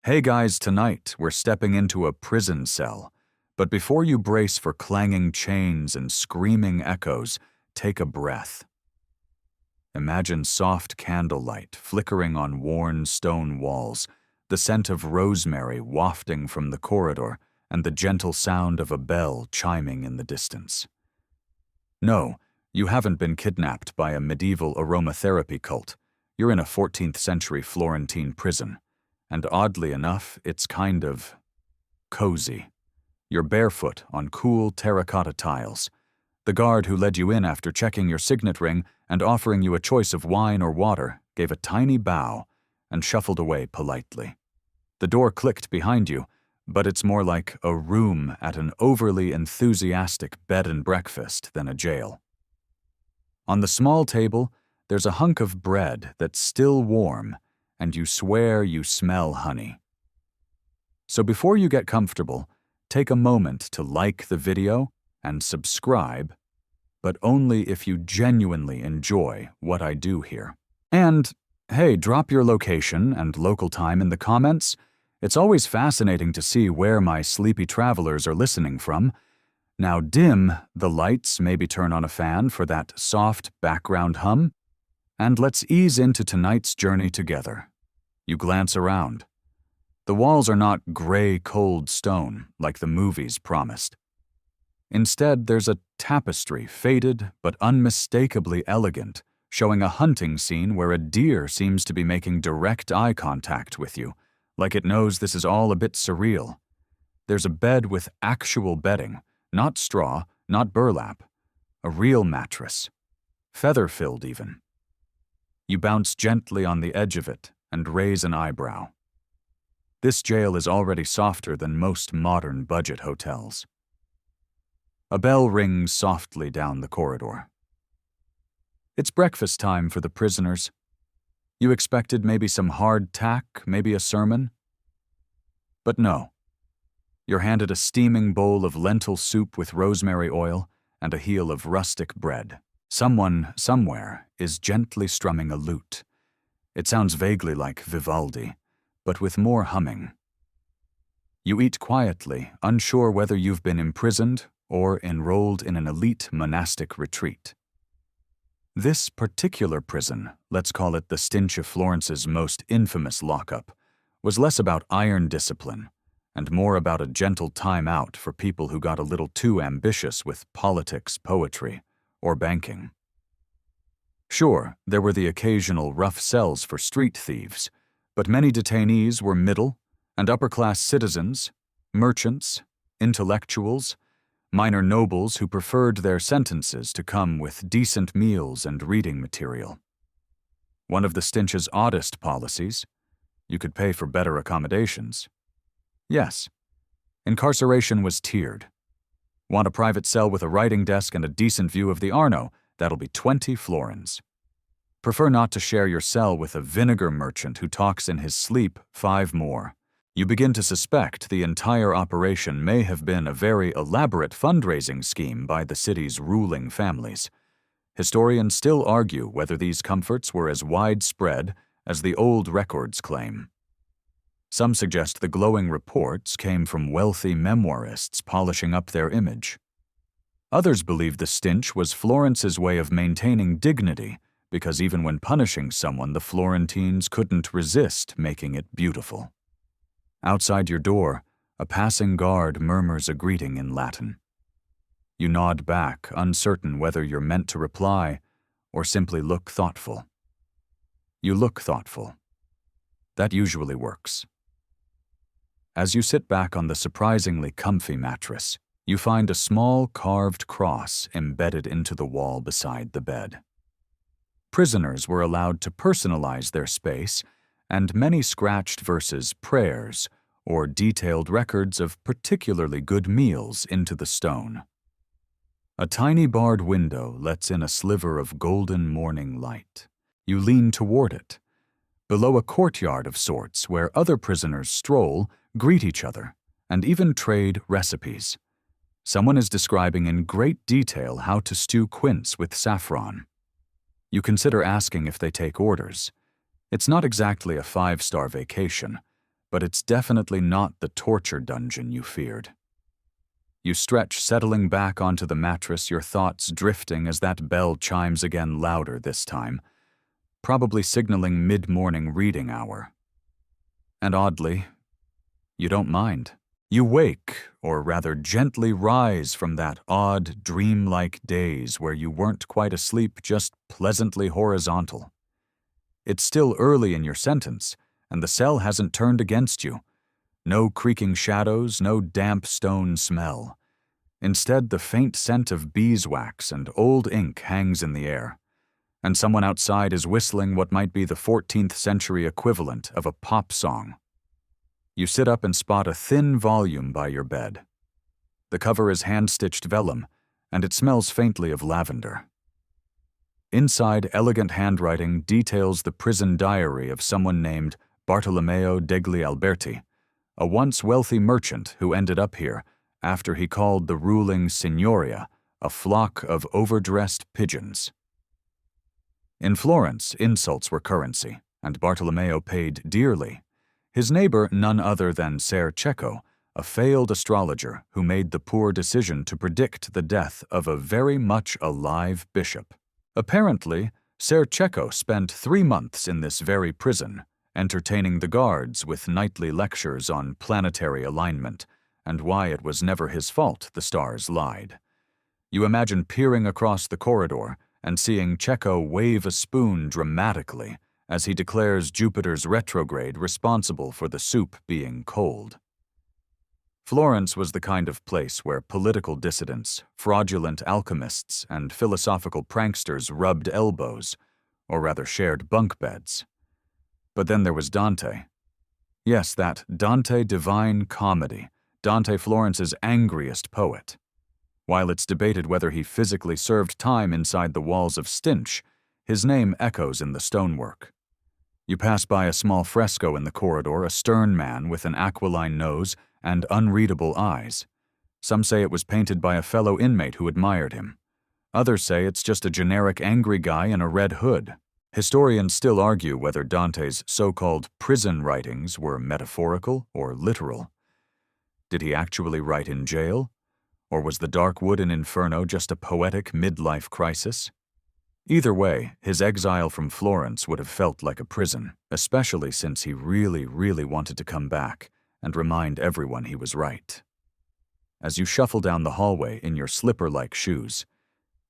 Hey guys, tonight we're stepping into a prison cell. But before you brace for clanging chains and screaming echoes, take a breath. Imagine soft candlelight flickering on worn stone walls, the scent of rosemary wafting from the corridor, and the gentle sound of a bell chiming in the distance. No, you haven't been kidnapped by a medieval aromatherapy cult. You're in a 14th century Florentine prison. And oddly enough, it's kind of cozy. You're barefoot on cool terracotta tiles. The guard who led you in after checking your signet ring and offering you a choice of wine or water gave a tiny bow and shuffled away politely. The door clicked behind you, but it's more like a room at an overly enthusiastic bed and breakfast than a jail. On the small table, there's a hunk of bread that's still warm, and you swear you smell honey. So before you get comfortable, take a moment to like the video and subscribe, but only if you genuinely enjoy what I do here. And, hey, drop your location and local time in the comments. It's always fascinating to see where my sleepy travelers are listening from. Now dim the lights, maybe turn on a fan for that soft background hum, and let's ease into tonight's journey together. You glance around. The walls are not gray, cold stone like the movies promised. Instead, there's a tapestry, faded but unmistakably elegant, showing a hunting scene where a deer seems to be making direct eye contact with you, like it knows this is all a bit surreal. There's a bed with actual bedding, not straw, not burlap, a real mattress, feather-filled even. You bounce gently on the edge of it and raise an eyebrow. This jail is already softer than most modern budget hotels. A bell rings softly down the corridor. It's breakfast time for the prisoners. You expected maybe some hard tack, maybe a sermon? But no. You're handed a steaming bowl of lentil soup with rosemary oil and a heel of rustic bread. Someone, somewhere, is gently strumming a lute. It sounds vaguely like Vivaldi, but with more humming. You eat quietly, unsure whether you've been imprisoned or enrolled in an elite monastic retreat. This particular prison, let's call it the Stinche Florence's most infamous lockup, was less about iron discipline and more about a gentle time out for people who got a little too ambitious with politics, poetry, or banking. Sure, there were the occasional rough cells for street thieves, but many detainees were middle and upper-class citizens, merchants, intellectuals, minor nobles who preferred their sentences to come with decent meals and reading material. One of the Stinche's oddest policies, you could pay for better accommodations. Yes, incarceration was tiered. Want a private cell with a writing desk and a decent view of the Arno? That'll be 20 florins. Prefer not to share your cell with a vinegar merchant who talks in his sleep? 5 more. You begin to suspect the entire operation may have been a very elaborate fundraising scheme by the city's ruling families. Historians still argue whether these comforts were as widespread as the old records claim. Some suggest the glowing reports came from wealthy memoirists polishing up their image. Others believe the Stinche was Florence's way of maintaining dignity, because even when punishing someone, the Florentines couldn't resist making it beautiful. Outside your door, a passing guard murmurs a greeting in Latin. You nod back, uncertain whether you're meant to reply or simply look thoughtful. You look thoughtful. That usually works. As you sit back on the surprisingly comfy mattress, you find a small carved cross embedded into the wall beside the bed. Prisoners were allowed to personalize their space, and many scratched verses, prayers, or detailed records of particularly good meals into the stone. A tiny barred window lets in a sliver of golden morning light. You lean toward it. Below a courtyard of sorts where other prisoners stroll, greet each other, and even trade recipes. Someone is describing in great detail how to stew quince with saffron. You consider asking if they take orders. It's not exactly a 5-star vacation, but it's definitely not the torture dungeon you feared. You stretch, settling back onto the mattress, your thoughts drifting as that bell chimes again, louder this time, probably signaling mid-morning reading hour. And oddly, you don't mind. You wake, or rather gently rise from that odd, dreamlike daze where you weren't quite asleep, just pleasantly horizontal. It's still early in your sentence, and the cell hasn't turned against you. No creaking shadows, no damp stone smell. Instead, the faint scent of beeswax and old ink hangs in the air, and someone outside is whistling what might be the 14th century equivalent of a pop song. You sit up and spot a thin volume by your bed. The cover is hand-stitched vellum, and it smells faintly of lavender. Inside, elegant handwriting details the prison diary of someone named Bartolomeo degli Alberti, a once wealthy merchant who ended up here after he called the ruling signoria a flock of overdressed pigeons. In Florence, insults were currency, and Bartolomeo paid dearly. His neighbor, none other than Ser Cecco, a failed astrologer who made the poor decision to predict the death of a very much alive bishop. Apparently, Ser Cecco spent 3 months in this very prison, entertaining the guards with nightly lectures on planetary alignment and why it was never his fault the stars lied. You imagine peering across the corridor and seeing Cecco wave a spoon dramatically as he declares Jupiter's retrograde responsible for the soup being cold. Florence was the kind of place where political dissidents, fraudulent alchemists, and philosophical pranksters rubbed elbows, or rather shared bunk beds. But then there was Dante. Yes, that Dante Divine Comedy, Dante Florence's angriest poet. While it's debated whether he physically served time inside the walls of Stinche, his name echoes in the stonework. You pass by a small fresco in the corridor, a stern man with an aquiline nose and unreadable eyes. Some say it was painted by a fellow inmate who admired him. Others say it's just a generic angry guy in a red hood. Historians still argue whether Dante's so-called prison writings were metaphorical or literal. Did he actually write in jail? Or was the dark wood and inferno just a poetic midlife crisis? Either way, his exile from Florence would have felt like a prison, especially since he really wanted to come back and remind everyone he was right. As you shuffle down the hallway in your slipper-like shoes,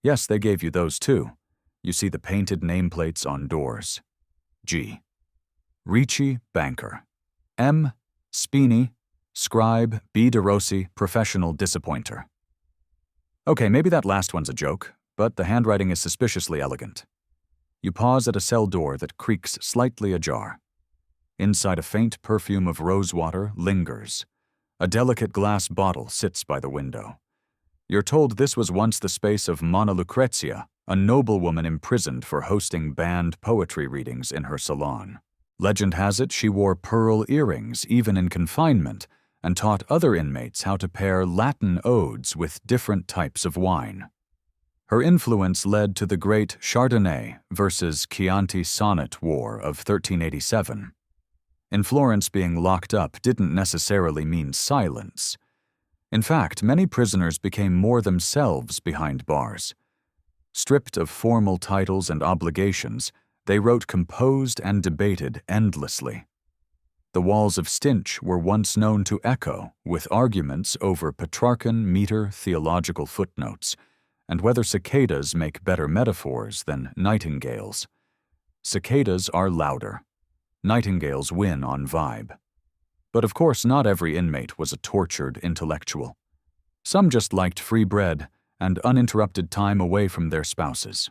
yes, they gave you those too, you see the painted nameplates on doors. G. Ricci, banker. M. Spini, scribe, B. De Rossi, professional disappointer. Okay, maybe that last one's a joke, but the handwriting is suspiciously elegant. You pause at a cell door that creaks slightly ajar. Inside, a faint perfume of rosewater lingers. A delicate glass bottle sits by the window. You're told this was once the space of Monna Lucrezia, a noblewoman imprisoned for hosting banned poetry readings in her salon. Legend has it she wore pearl earrings even in confinement and taught other inmates how to pair Latin odes with different types of wine. Her influence led to the great Chardonnay versus Chianti sonnet war of 1387. In Florence, being locked up didn't necessarily mean silence. In fact, many prisoners became more themselves behind bars. Stripped of formal titles and obligations, they wrote composed and debated endlessly. The walls of Stinche were once known to echo with arguments over Petrarchan meter theological footnotes and whether cicadas make better metaphors than nightingales. Cicadas are louder. Nightingales win on vibe. But of course, not every inmate was a tortured intellectual. Some just liked free bread and uninterrupted time away from their spouses.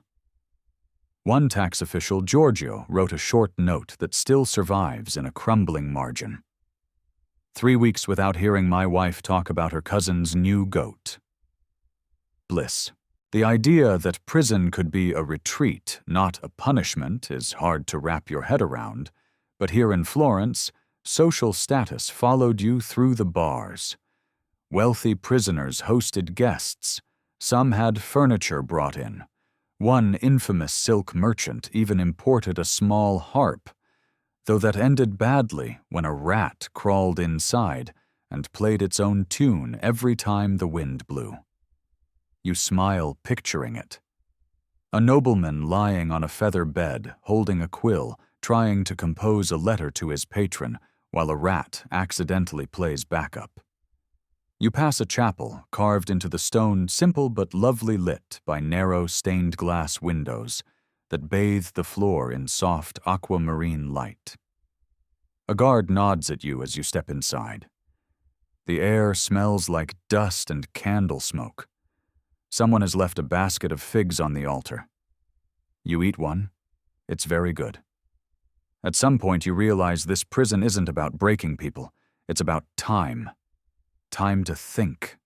One tax official, Giorgio, wrote a short note that still survives in a crumbling margin. 3 weeks without hearing my wife talk about her cousin's new goat. Bliss. The idea that prison could be a retreat, not a punishment, is hard to wrap your head around, but here in Florence, social status followed you through the bars. Wealthy prisoners hosted guests. Some had furniture brought in. One infamous silk merchant even imported a small harp. though that ended badly when a rat crawled inside and played its own tune every time the wind blew. You smile picturing it. A nobleman lying on a feather bed, holding a quill, trying to compose a letter to his patron, while a rat accidentally plays backup. You pass a chapel carved into the stone, simple but lovely, lit by narrow stained glass windows that bathe the floor in soft aquamarine light. A guard nods at you as you step inside. The air smells like dust and candle smoke. Someone has left a basket of figs on the altar. You eat one. It's very good. At some point you realize this prison isn't about breaking people. It's about time. Time to think.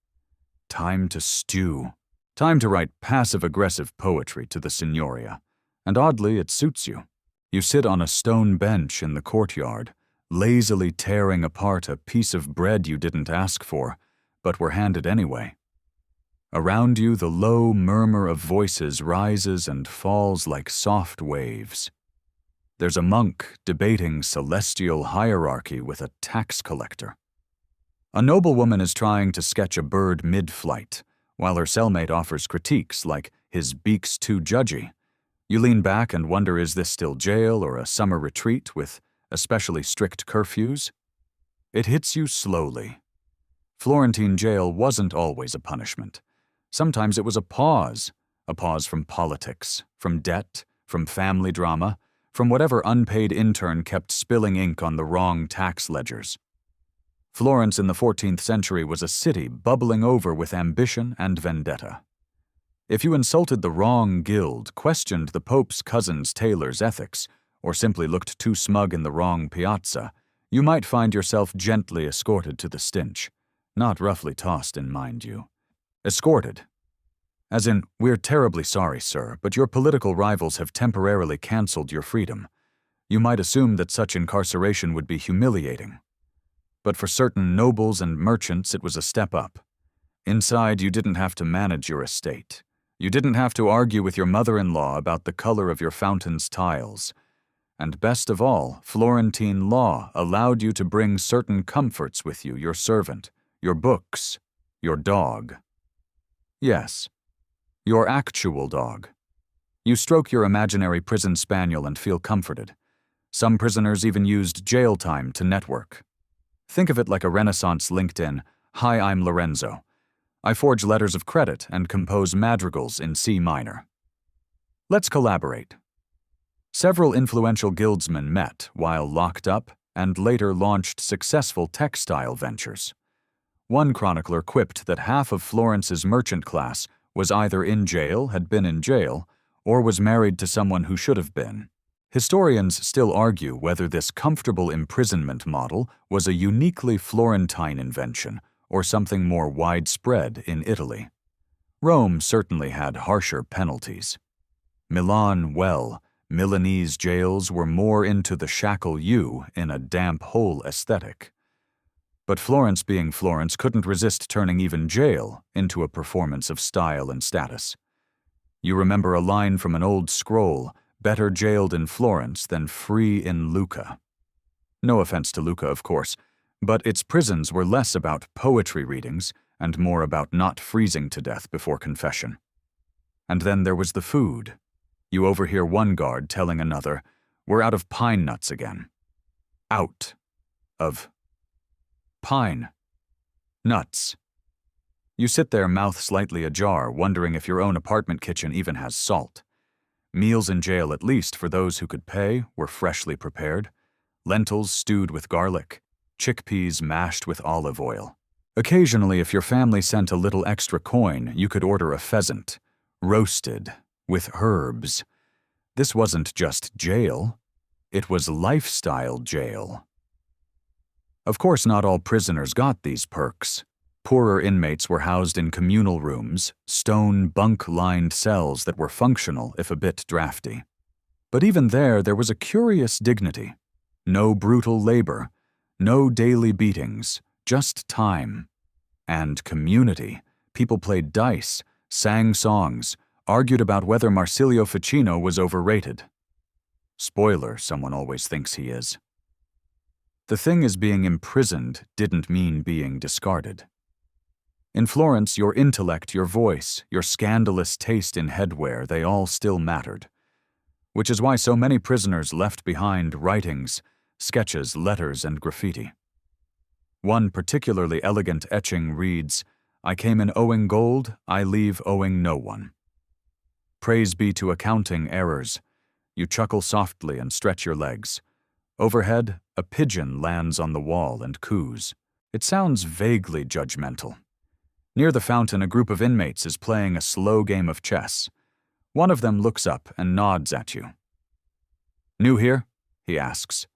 Time to stew. Time to write passive-aggressive poetry to the signoria. And oddly, it suits you. You sit on a stone bench in the courtyard, lazily tearing apart a piece of bread you didn't ask for, but were handed anyway. Around you, the low murmur of voices rises and falls like soft waves. There's a monk debating celestial hierarchy with a tax collector. A noblewoman is trying to sketch a bird mid-flight, while her cellmate offers critiques like his beak's too judgy. You lean back and wonder, is this still jail or a summer retreat with especially strict curfews? It hits you slowly. Florentine jail wasn't always a punishment. Sometimes it was a pause from politics, from debt, from family drama, from whatever unpaid intern kept spilling ink on the wrong tax ledgers. Florence in the 14th century was a city bubbling over with ambition and vendetta. If you insulted the wrong guild, questioned the Pope's cousin's tailor's ethics, or simply looked too smug in the wrong piazza, you might find yourself gently escorted to the Stinche, not roughly tossed in, mind you. Escorted. As in, we're terribly sorry, sir, but your political rivals have temporarily cancelled your freedom. You might assume that such incarceration would be humiliating. But for certain nobles and merchants, it was a step up. Inside, you didn't have to manage your estate. You didn't have to argue with your mother-in-law about the color of your fountain's tiles. And best of all, Florentine law allowed you to bring certain comforts with you, your servant, your books, your dog. Yes, your actual dog. You stroke your imaginary prison spaniel and feel comforted. Some prisoners even used jail time to network. Think of it like a Renaissance LinkedIn. Hi, I'm Lorenzo. I forge letters of credit and compose madrigals in C minor. Let's collaborate. Several influential guildsmen met while locked up and later launched successful textile ventures. One chronicler quipped that half of Florence's merchant class was either in jail, had been in jail, or was married to someone who should have been. Historians still argue whether this comfortable imprisonment model was a uniquely Florentine invention or something more widespread in Italy. Rome certainly had harsher penalties. Milan, well, Milanese jails were more into the shackle you in a damp hole aesthetic. But Florence, being Florence, couldn't resist turning even jail into a performance of style and status. You remember a line from an old scroll, better jailed in Florence than free in Lucca. No offense to Lucca, of course, but its prisons were less about poetry readings and more about not freezing to death before confession. And then there was the food. You overhear one guard telling another, "We're out of pine nuts again." Out of pine nuts. You sit there, mouth slightly ajar, wondering if your own apartment kitchen even has salt. Meals in jail, at least for those who could pay, were freshly prepared. Lentils stewed with garlic, chickpeas mashed with olive oil. Occasionally, if your family sent a little extra coin, you could order a pheasant, roasted, with herbs. This wasn't just jail. It was lifestyle jail. Of course, not all prisoners got these perks. Poorer inmates were housed in communal rooms, stone bunk-lined cells that were functional if a bit drafty. But even there was a curious dignity. No brutal labor, no daily beatings, just time. And community. People played dice, sang songs, argued about whether Marsilio Ficino was overrated. Spoiler, someone always thinks he is. The thing is, being imprisoned didn't mean being discarded. In Florence, your intellect, your voice, your scandalous taste in headwear, they all still mattered. Which is why so many prisoners left behind writings, sketches, letters, and graffiti. One particularly elegant etching reads, "I came in owing gold, I leave owing no one." Praise be to accounting errors. You chuckle softly and stretch your legs. Overhead, a pigeon lands on the wall and coos. It sounds vaguely judgmental. Near the fountain, a group of inmates is playing a slow game of chess. One of them looks up and nods at you. "New here?" he asks.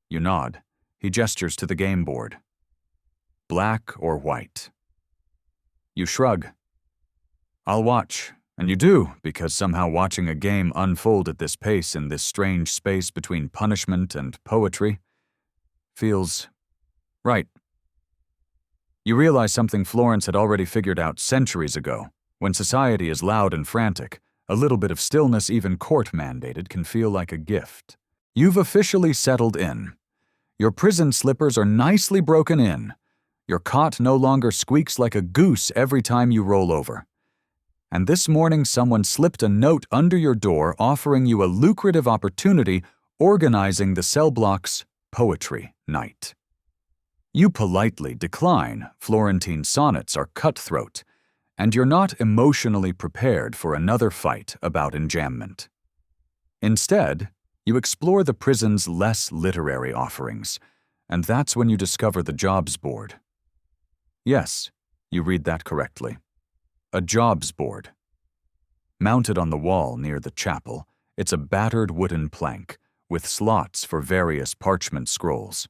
You nod. He gestures to the game board. "Black or white?" You shrug. "I'll watch." And you do, because somehow watching a game unfold at this pace in this strange space between punishment and poetry feels right. You realize something Florence had already figured out centuries ago. When society is loud and frantic, a little bit of stillness, even court-mandated, can feel like a gift. You've officially settled in. Your prison slippers are nicely broken in. Your cot no longer squeaks like a goose every time you roll over. And this morning someone slipped a note under your door offering you a lucrative opportunity organizing the cell block's poetry night. You politely decline. Florentine sonnets are cutthroat, and you're not emotionally prepared for another fight about enjambment. Instead, you explore the prison's less literary offerings, and that's when you discover the jobs board. Yes, you read that correctly. A jobs board. Mounted on the wall near the chapel, it's a battered wooden plank with slots for various parchment scrolls.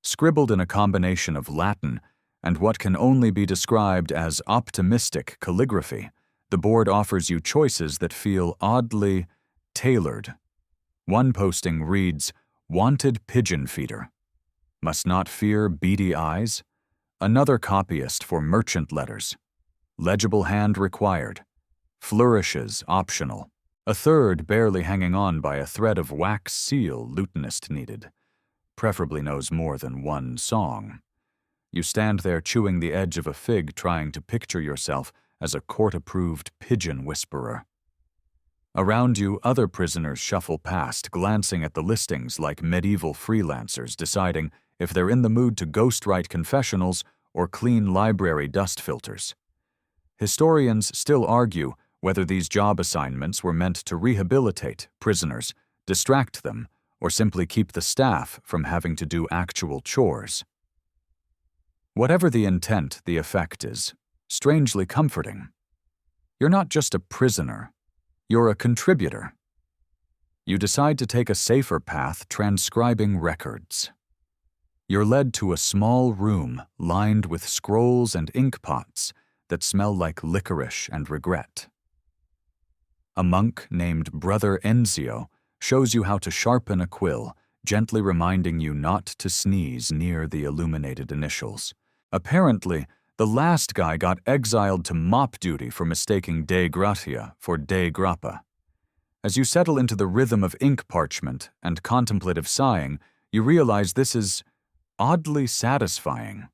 Scribbled in a combination of Latin and what can only be described as optimistic calligraphy, the board offers you choices that feel oddly tailored. One posting reads, "Wanted pigeon feeder. Must not fear beady eyes." Another copyist for merchant letters. Legible hand required. Flourishes optional. A third barely hanging on by a thread of wax seal lutenist needed. Preferably knows more than one song. You stand there chewing the edge of a fig, trying to picture yourself as a court-approved pigeon whisperer. Around you, other prisoners shuffle past, glancing at the listings like medieval freelancers, deciding if they're in the mood to ghostwrite confessionals or clean library dust filters. Historians still argue whether these job assignments were meant to rehabilitate prisoners, distract them, or simply keep the staff from having to do actual chores. Whatever the intent, the effect is strangely comforting. You're not just a prisoner, you're a contributor. You decide to take a safer path, transcribing records. You're led to a small room lined with scrolls and ink pots that smell like licorice and regret. A monk named Brother Enzio shows you how to sharpen a quill, gently reminding you not to sneeze near the illuminated initials. Apparently, the last guy got exiled to mop duty for mistaking de gratia for de grappa. As you settle into the rhythm of ink parchment and contemplative sighing, you realize this is oddly satisfying.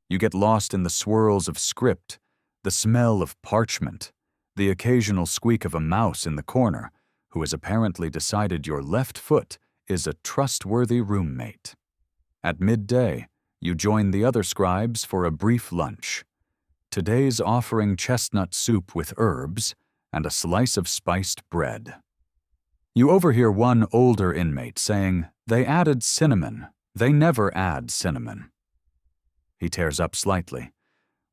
You get lost in the swirls of script, the smell of parchment, the occasional squeak of a mouse in the corner, who has apparently decided your left foot is a trustworthy roommate. At midday, you join the other scribes for a brief lunch. Today's offering chestnut soup with herbs and a slice of spiced bread. You overhear one older inmate saying, "They added cinnamon. They never add cinnamon." He tears up slightly.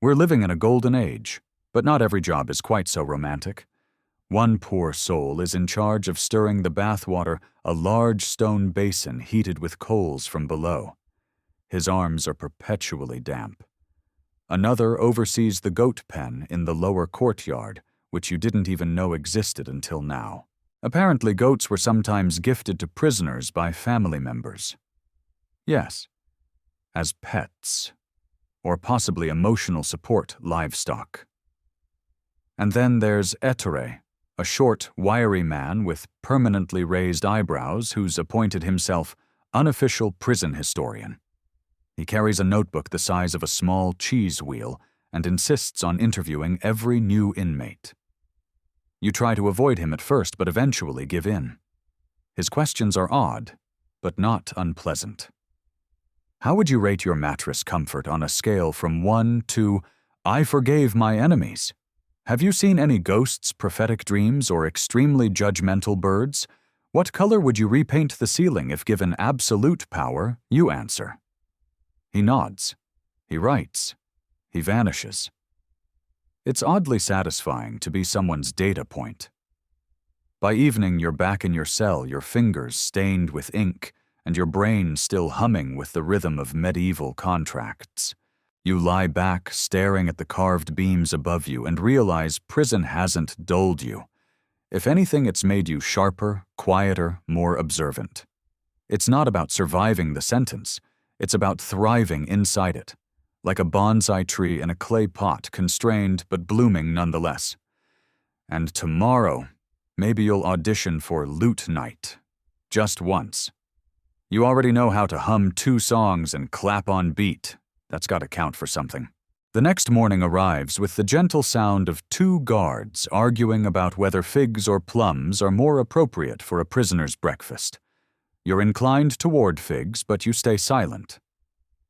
We're living in a golden age, but not every job is quite so romantic. One poor soul is in charge of stirring the bathwater, a large stone basin heated with coals from below. His arms are perpetually damp. Another oversees the goat pen in the lower courtyard, which you didn't even know existed until now. Apparently, goats were sometimes gifted to prisoners by family members. Yes, as pets, or possibly emotional support livestock. And then there's Ettore, a short, wiry man with permanently raised eyebrows who's appointed himself unofficial prison historian. He carries a notebook the size of a small cheese wheel and insists on interviewing every new inmate. You try to avoid him at first, but eventually give in. His questions are odd, but not unpleasant. How would you rate your mattress comfort on a scale from 1 to, "I forgave my enemies"? Have you seen any ghosts, prophetic dreams, or extremely judgmental birds? What color would you repaint the ceiling if given absolute power? You answer. He nods. He writes. He vanishes. It's oddly satisfying to be someone's data point. By evening, you're back in your cell, your fingers stained with ink, and your brain still humming with the rhythm of medieval contracts. You lie back, staring at the carved beams above you, and realize prison hasn't dulled you. If anything, it's made you sharper, quieter, more observant. It's not about surviving the sentence. It's about thriving inside it, like a bonsai tree in a clay pot, constrained but blooming nonetheless. And tomorrow, maybe you'll audition for Loot Night. Just once. You already know how to hum 2 songs and clap on beat. That's got to count for something. The next morning arrives with the gentle sound of 2 guards arguing about whether figs or plums are more appropriate for a prisoner's breakfast. You're inclined toward figs, but you stay silent.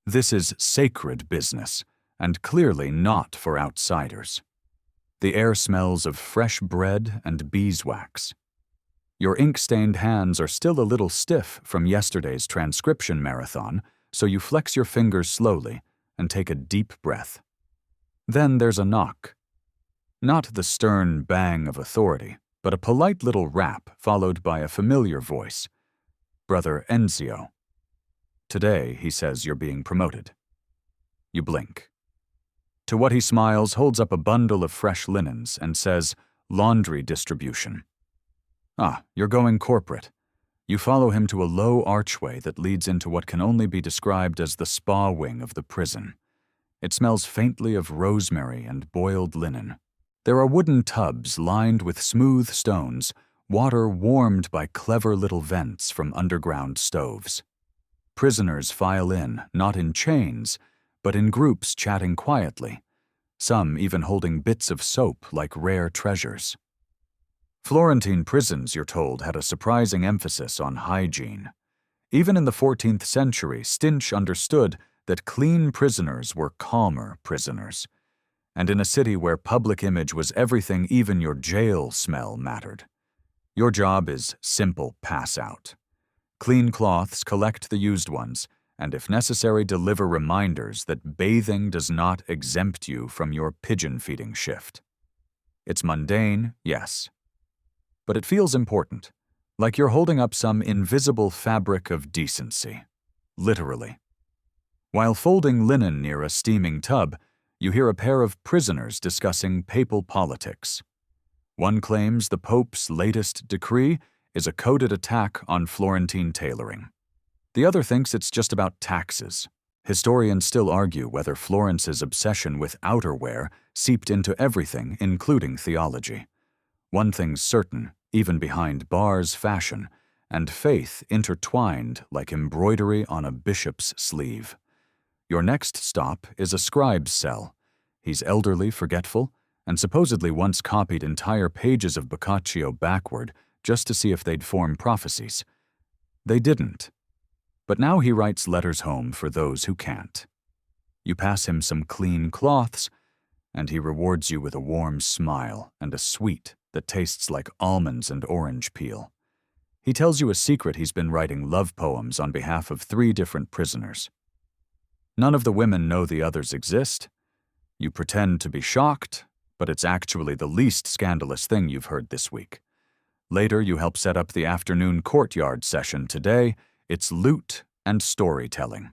This is sacred business, and clearly not for outsiders. The air smells of fresh bread and beeswax. Your ink-stained hands are still a little stiff from yesterday's transcription marathon, so you flex your fingers slowly and take a deep breath. Then there's a knock. Not the stern bang of authority, but a polite little rap followed by a familiar voice. Brother Enzio. Today, he says you're being promoted. You blink. To what he smiles, holds up a bundle of fresh linens, and says, laundry distribution. Ah, you're going corporate. You follow him to a low archway that leads into what can only be described as the spa wing of the prison. It smells faintly of rosemary and boiled linen. There are wooden tubs lined with smooth stones, water warmed by clever little vents from underground stoves. Prisoners file in, not in chains, but in groups chatting quietly, some even holding bits of soap like rare treasures. Florentine prisons, you're told, had a surprising emphasis on hygiene. Even in the 14th century, Stinche understood that clean prisoners were calmer prisoners. And in a city where public image was everything, even your jail smell mattered. Your job is simple pass out. Clean cloths, collect the used ones, and if necessary, deliver reminders that bathing does not exempt you from your pigeon-feeding shift. It's mundane, yes. But it feels important, like you're holding up some invisible fabric of decency. Literally. While folding linen near a steaming tub, you hear a pair of prisoners discussing papal politics. One claims the Pope's latest decree is a coded attack on Florentine tailoring. The other thinks it's just about taxes. Historians still argue whether Florence's obsession with outerwear seeped into everything, including theology. One thing's certain, even behind bars' fashion, and faith intertwined like embroidery on a bishop's sleeve. Your next stop is a scribe's cell. He's elderly, forgetful, and supposedly once copied entire pages of Boccaccio backward just to see if they'd form prophecies. They didn't. But now he writes letters home for those who can't. You pass him some clean cloths, and he rewards you with a warm smile and a sweet that tastes like almonds and orange peel. He tells you a secret: he's been writing love poems on behalf of 3 different prisoners. None of the women know the others exist. You pretend to be shocked, but it's actually the least scandalous thing you've heard this week. Later, you help set up the afternoon courtyard session. Today, it's loot and storytelling.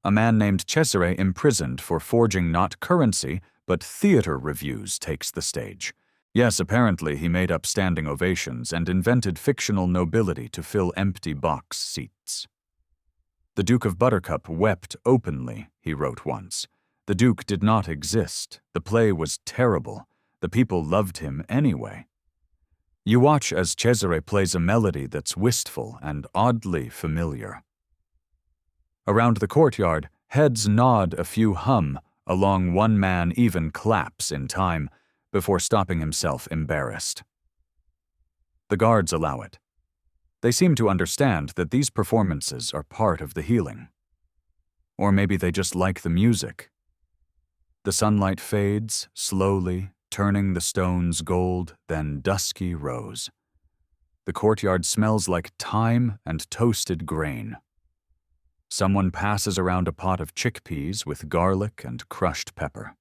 A man named Cesare, imprisoned for forging not currency, but theater reviews, takes the stage. Yes, apparently he made up standing ovations and invented fictional nobility to fill empty box seats. The Duke of Buttercup wept openly, he wrote once. The Duke did not exist. The play was terrible. The people loved him anyway. You watch as Cesare plays a melody that's wistful and oddly familiar. Around the courtyard, heads nod, a few hum, along one man even claps in time before stopping himself embarrassed. The guards allow it. They seem to understand that these performances are part of the healing. Or maybe they just like the music. The sunlight fades, slowly, turning the stones gold, then dusky rose. The courtyard smells like thyme and toasted grain. Someone passes around a pot of chickpeas with garlic and crushed pepper.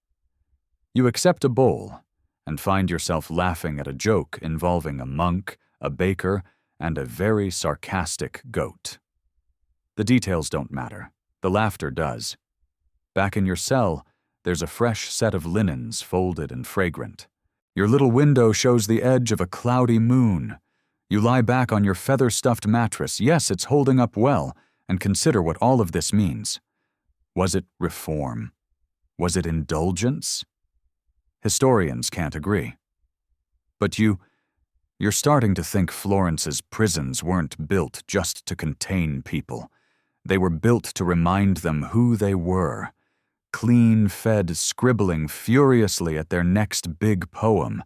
You accept a bowl and find yourself laughing at a joke involving a monk, a baker, and a very sarcastic goat. The details don't matter. The laughter does. Back in your cell, there's a fresh set of linens folded and fragrant. Your little window shows the edge of a cloudy moon. You lie back on your feather-stuffed mattress. Yes, it's holding up well, and consider what all of this means. Was it reform? Was it indulgence? Historians can't agree. But you're starting to think Florence's prisons weren't built just to contain people. They were built to remind them who they were. Clean-fed, scribbling furiously at their next big poem.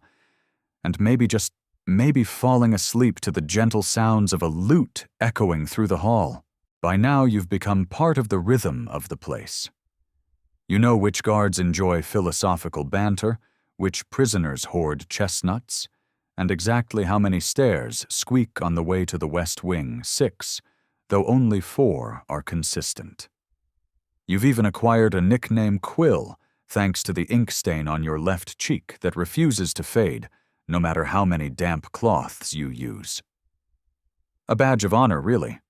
And maybe falling asleep to the gentle sounds of a lute echoing through the hall. By now you've become part of the rhythm of the place. You know which guards enjoy philosophical banter, which prisoners hoard chestnuts, and exactly how many stairs squeak on the way to the West Wing 6, though only 4 are consistent. You've even acquired a nickname Quill, thanks to the ink stain on your left cheek that refuses to fade, no matter how many damp cloths you use. A badge of honor, really.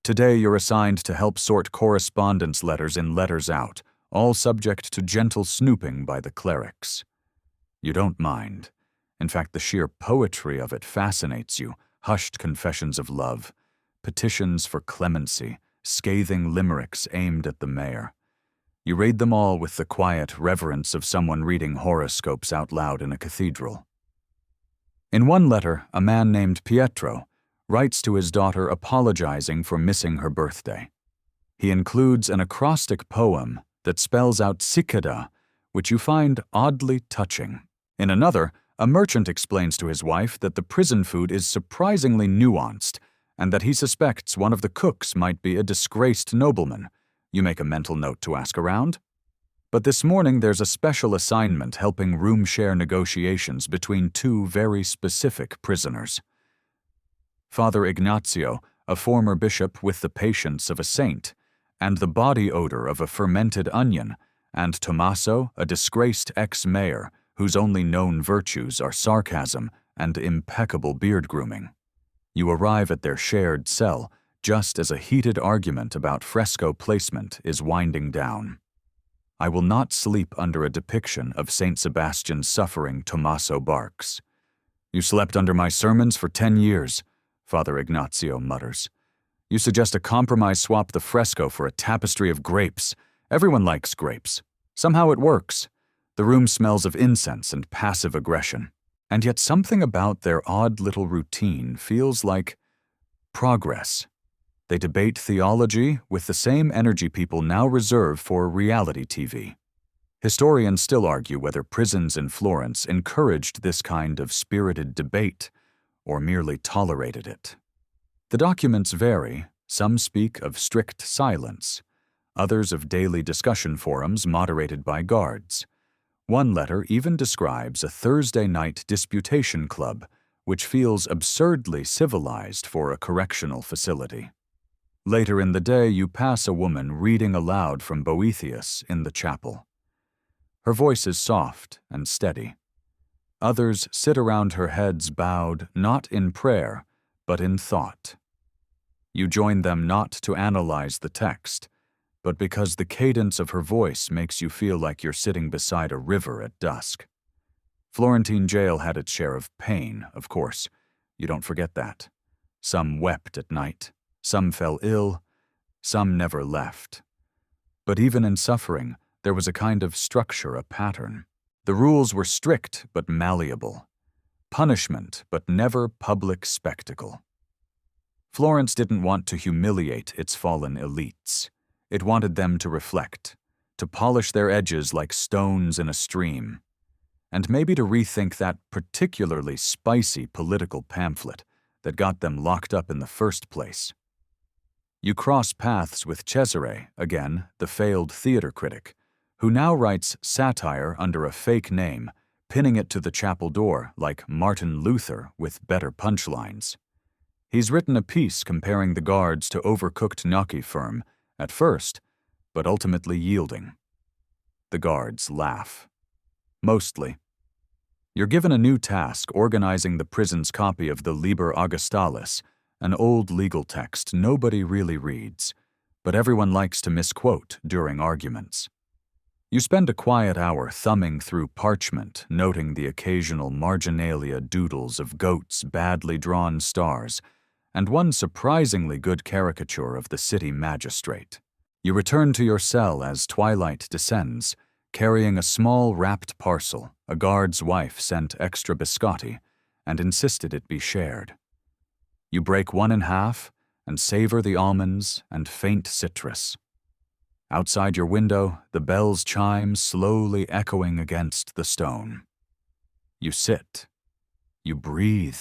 Today you're assigned to help sort correspondence letters in Letters Out, all subject to gentle snooping by the clerics. You don't mind. In fact, the sheer poetry of it fascinates you, hushed confessions of love, petitions for clemency, scathing limericks aimed at the mayor. You read them all with the quiet reverence of someone reading horoscopes out loud in a cathedral. In one letter, a man named Pietro writes to his daughter apologizing for missing her birthday. He includes an acrostic poem that spells out cicada, which you find oddly touching. In another, a merchant explains to his wife that the prison food is surprisingly nuanced and that he suspects one of the cooks might be a disgraced nobleman. You make a mental note to ask around. But this morning there's a special assignment helping room share negotiations between 2 very specific prisoners. Father Ignazio, a former bishop with the patience of a saint, and the body odor of a fermented onion, and Tommaso, a disgraced ex-mayor whose only known virtues are sarcasm and impeccable beard grooming. You arrive at their shared cell just as a heated argument about fresco placement is winding down. I will not sleep under a depiction of St. Sebastian's suffering, Tommaso barks. You slept under my sermons for 10 years, Father Ignazio mutters. You suggest a compromise, swap the fresco for a tapestry of grapes. Everyone likes grapes. Somehow it works. The room smells of incense and passive aggression. And yet something about their odd little routine feels like progress. They debate theology with the same energy people now reserve for reality TV. Historians still argue whether prisons in Florence encouraged this kind of spirited debate or merely tolerated it. The documents vary. Some speak of strict silence, others of daily discussion forums moderated by guards. One letter even describes a Thursday night disputation club, which feels absurdly civilized for a correctional facility. Later in the day, you pass a woman reading aloud from Boethius in the chapel. Her voice is soft and steady. Others sit around her heads bowed, not in prayer, but in thought. You join them not to analyze the text, but because the cadence of her voice makes you feel like you're sitting beside a river at dusk. Florentine jail had its share of pain, of course. You don't forget that. Some wept at night. Some fell ill. Some never left. But even in suffering, there was a kind of structure, a pattern. The rules were strict but malleable. Punishment but never public spectacle. Florence didn't want to humiliate its fallen elites. It wanted them to reflect, to polish their edges like stones in a stream, and maybe to rethink that particularly spicy political pamphlet that got them locked up in the first place. You cross paths with Cesare, again, the failed theater critic, who now writes satire under a fake name, pinning it to the chapel door like Martin Luther with better punchlines. He's written a piece comparing the guards to overcooked gnocchi firm, at first, but ultimately yielding. The guards laugh. Mostly. You're given a new task organizing the prison's copy of the Liber Augustalis, an old legal text nobody really reads, but everyone likes to misquote during arguments. You spend a quiet hour thumbing through parchment, noting the occasional marginalia doodles of goats' badly drawn stars, and one surprisingly good caricature of the city magistrate. You return to your cell as twilight descends, carrying a small wrapped parcel a guard's wife sent extra biscotti and insisted it be shared. You break one in half and savor the almonds and faint citrus. Outside your window, the bells chime slowly echoing against the stone. You sit. You breathe.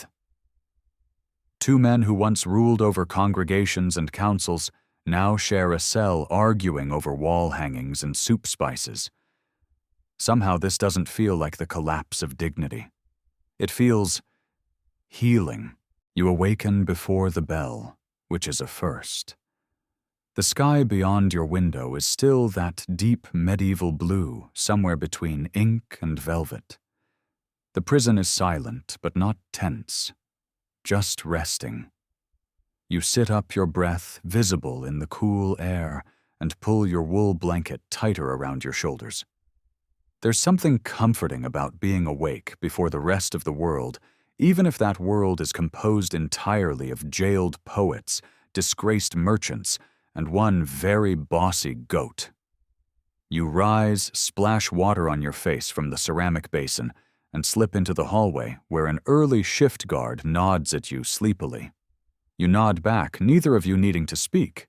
Two men who once ruled over congregations and councils now share a cell arguing over wall hangings and soup spices. Somehow this doesn't feel like the collapse of dignity. It feels healing. You awaken before the bell, which is a first. The sky beyond your window is still that deep medieval blue somewhere between ink and velvet. The prison is silent but not tense, just resting. You sit up, your breath visible in the cool air, and pull your wool blanket tighter around your shoulders. There's something comforting about being awake before the rest of the world, even if that world is composed entirely of jailed poets, disgraced merchants, and one very bossy goat. You rise, splash water on your face from the ceramic basin, and slip into the hallway where an early shift guard nods at you sleepily. You nod back, neither of you needing to speak.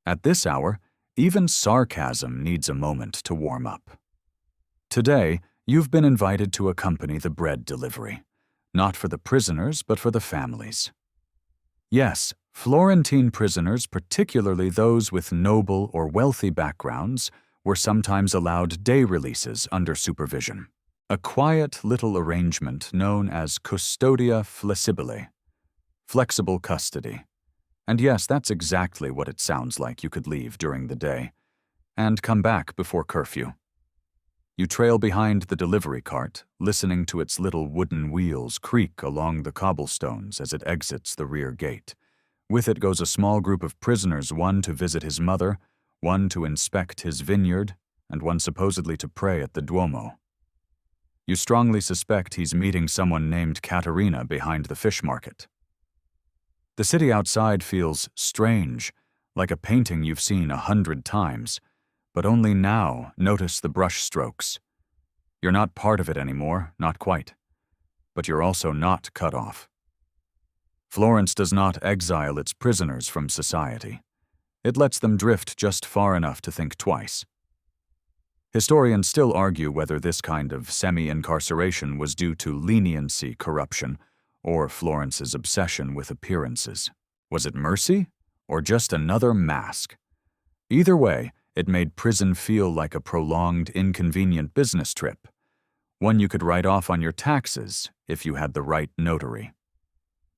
At this hour, even sarcasm needs a moment to warm up. Today, you've been invited to accompany the bread delivery, not for the prisoners, but for the families. Yes, Florentine prisoners, particularly those with noble or wealthy backgrounds, were sometimes allowed day releases under supervision, a quiet little arrangement known as custodia flexibile, flexible custody. And yes, that's exactly what it sounds like. You could leave during the day and come back before curfew. You trail behind the delivery cart, listening to its little wooden wheels creak along the cobblestones as it exits the rear gate. With it goes a small group of prisoners, one to visit his mother, one to inspect his vineyard, and one supposedly to pray at the Duomo. You strongly suspect he's meeting someone named Caterina behind the fish market. The city outside feels strange, like a painting you've seen 100 times, but only now notice the brush strokes. You're not part of it anymore, not quite, but you're also not cut off. Florence does not exile its prisoners from society. It lets them drift just far enough to think twice. Historians still argue whether this kind of semi-incarceration was due to leniency corruption or Florence's obsession with appearances. Was it mercy or just another mask? Either way, it made prison feel like a prolonged, inconvenient business trip, one you could write off on your taxes if you had the right notary.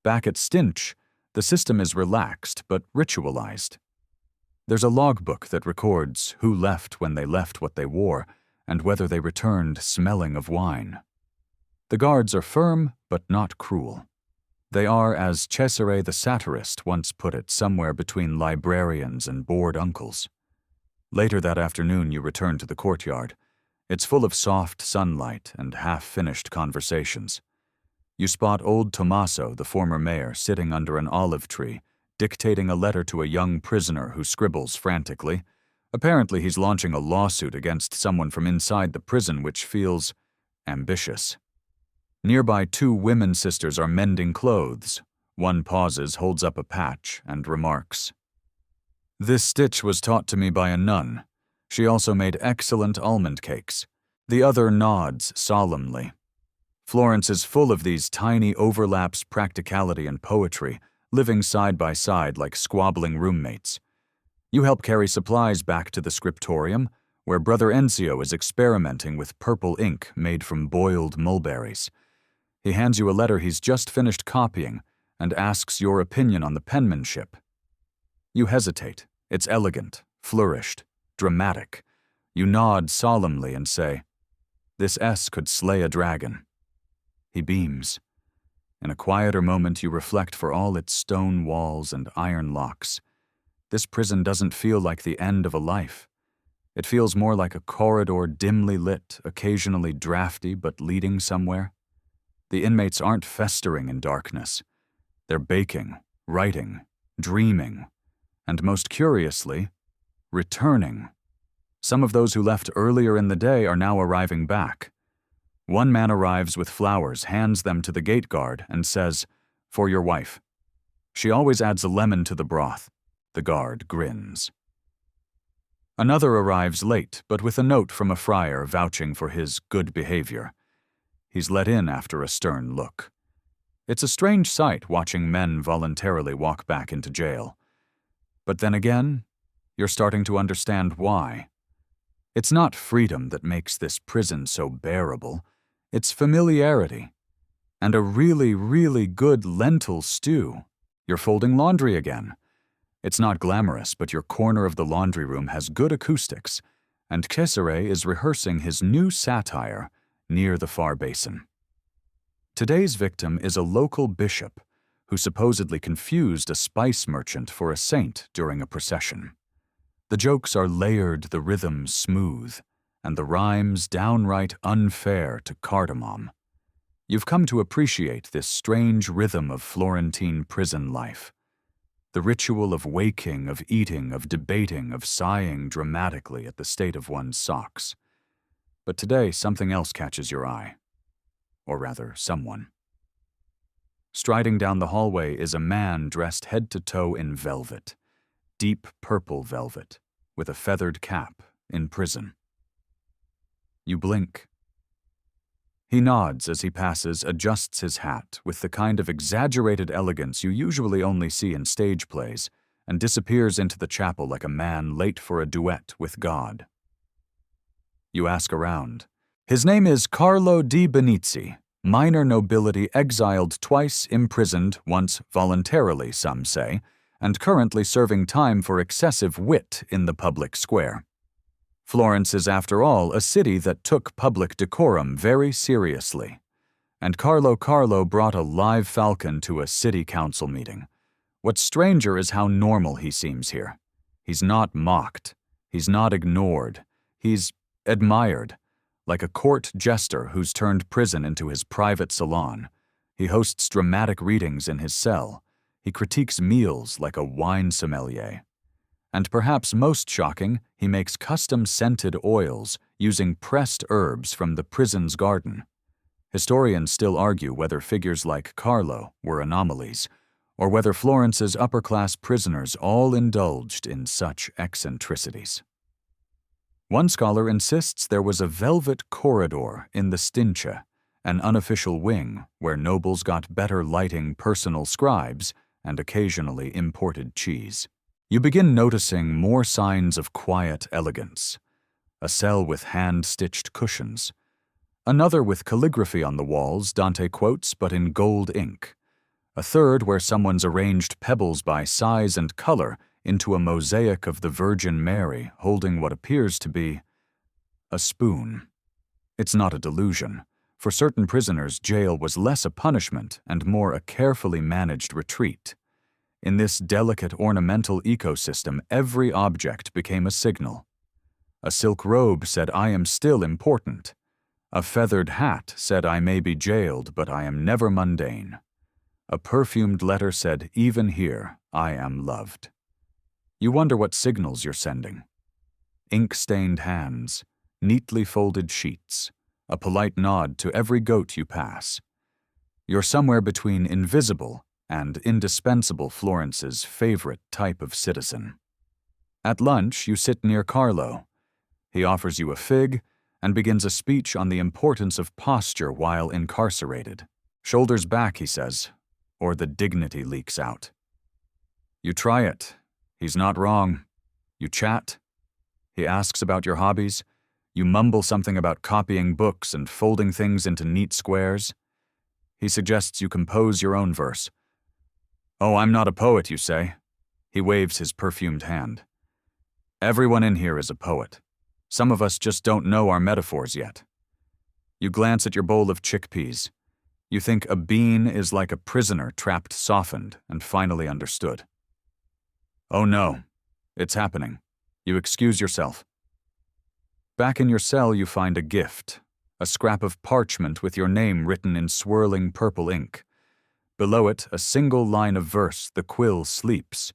Back at Stinche, the system is relaxed but ritualized. There's a logbook that records who left when they left what they wore and whether they returned smelling of wine. The guards are firm but not cruel. They are, as Cesare the satirist once put it, somewhere between librarians and bored uncles. Later that afternoon you return to the courtyard. It's full of soft sunlight and half-finished conversations. You spot old Tommaso, the former mayor, sitting under an olive tree, dictating a letter to a young prisoner who scribbles frantically. Apparently he's launching a lawsuit against someone from inside the prison, which feels ambitious. Nearby, two women sisters are mending clothes, One pauses, holds up a patch, and remarks, "This stitch was taught to me by a nun. She also made excellent almond cakes." The other nods solemnly. Florence is full of these tiny overlaps, practicality and poetry, living side by side like squabbling roommates. You help carry supplies back to the scriptorium, where Brother Enzio is experimenting with purple ink made from boiled mulberries. He hands you a letter he's just finished copying and asks your opinion on the penmanship. You hesitate. It's elegant, flourished, dramatic. You nod solemnly and say, "This S could slay a dragon." He beams. In a quieter moment, you reflect for all its stone walls and iron locks. This prison doesn't feel like the end of a life. It feels more like a corridor dimly lit, occasionally drafty but leading somewhere. The inmates aren't festering in darkness. They're baking, writing, dreaming, and most curiously, returning. Some of those who left earlier in the day are now arriving back. One man arrives with flowers, hands them to the gate guard, and says, "For your wife." She always adds a lemon to the broth. The guard grins. Another arrives late, but with a note from a friar vouching for his good behavior. He's let in after a stern look. It's a strange sight watching men voluntarily walk back into jail. But then again, you're starting to understand why. It's not freedom that makes this prison so bearable. It's familiarity. And a really, really good lentil stew. You're folding laundry again. It's not glamorous, but your corner of the laundry room has good acoustics, and Cesare is rehearsing his new satire near the far basin. Today's victim is a local bishop who supposedly confused a spice merchant for a saint during a procession. The jokes are layered, the rhythm smooth, and the rhymes downright unfair to cardamom. You've come to appreciate this strange rhythm of Florentine prison life. The ritual of waking, of eating, of debating, of sighing dramatically at the state of one's socks. But today, something else catches your eye. Or rather, someone. Striding down the hallway is a man dressed head to toe in velvet, deep purple velvet, with a feathered cap, in prison. You blink. He nods as he passes, adjusts his hat with the kind of exaggerated elegance you usually only see in stage plays, and disappears into the chapel like a man late for a duet with God. You ask around. His name is Carlo di Benizzi, minor nobility, exiled twice, imprisoned, once voluntarily, some say, and currently serving time for excessive wit in the public square. Florence is, after all, a city that took public decorum very seriously. And Carlo brought a live falcon to a city council meeting. What's stranger is how normal he seems here. He's not mocked. He's not ignored. He's admired, like a court jester who's turned prison into his private salon. He hosts dramatic readings in his cell. He critiques meals like a wine sommelier. And perhaps most shocking, he makes custom scented oils using pressed herbs from the prison's garden. Historians still argue whether figures like Carlo were anomalies, or whether Florence's upper-class prisoners all indulged in such eccentricities. One scholar insists there was a velvet corridor in the Stinche, an unofficial wing where nobles got better lighting personal scribes and occasionally imported cheese. You begin noticing more signs of quiet elegance. A cell with hand-stitched cushions. Another with calligraphy on the walls, Dante quotes, but in gold ink. A third where someone's arranged pebbles by size and color into a mosaic of the Virgin Mary holding what appears to be a spoon. It's not a delusion. For certain prisoners, jail was less a punishment and more a carefully managed retreat. In this delicate ornamental ecosystem, every object became a signal. A silk robe said, "I am still important." A feathered hat said, "I may be jailed, but I am never mundane." A perfumed letter said, "Even here, I am loved." You wonder what signals you're sending. Ink-stained hands, neatly folded sheets, a polite nod to every goat you pass. You're somewhere between invisible and indispensable Florence's favorite type of citizen. At lunch, you sit near Carlo. He offers you a fig and begins a speech on the importance of posture while incarcerated. Shoulders back, he says, or the dignity leaks out. You try it. He's not wrong. You chat. He asks about your hobbies. You mumble something about copying books and folding things into neat squares. He suggests you compose your own verse. Oh, I'm not a poet, you say. He waves his perfumed hand. Everyone in here is a poet. Some of us just don't know our metaphors yet. You glance at your bowl of chickpeas. You think a bean is like a prisoner trapped softened and finally understood. Oh no, it's happening. You excuse yourself. Back in your cell you find a gift, a scrap of parchment with your name written in swirling purple ink. Below it, a single line of verse, the quill sleeps,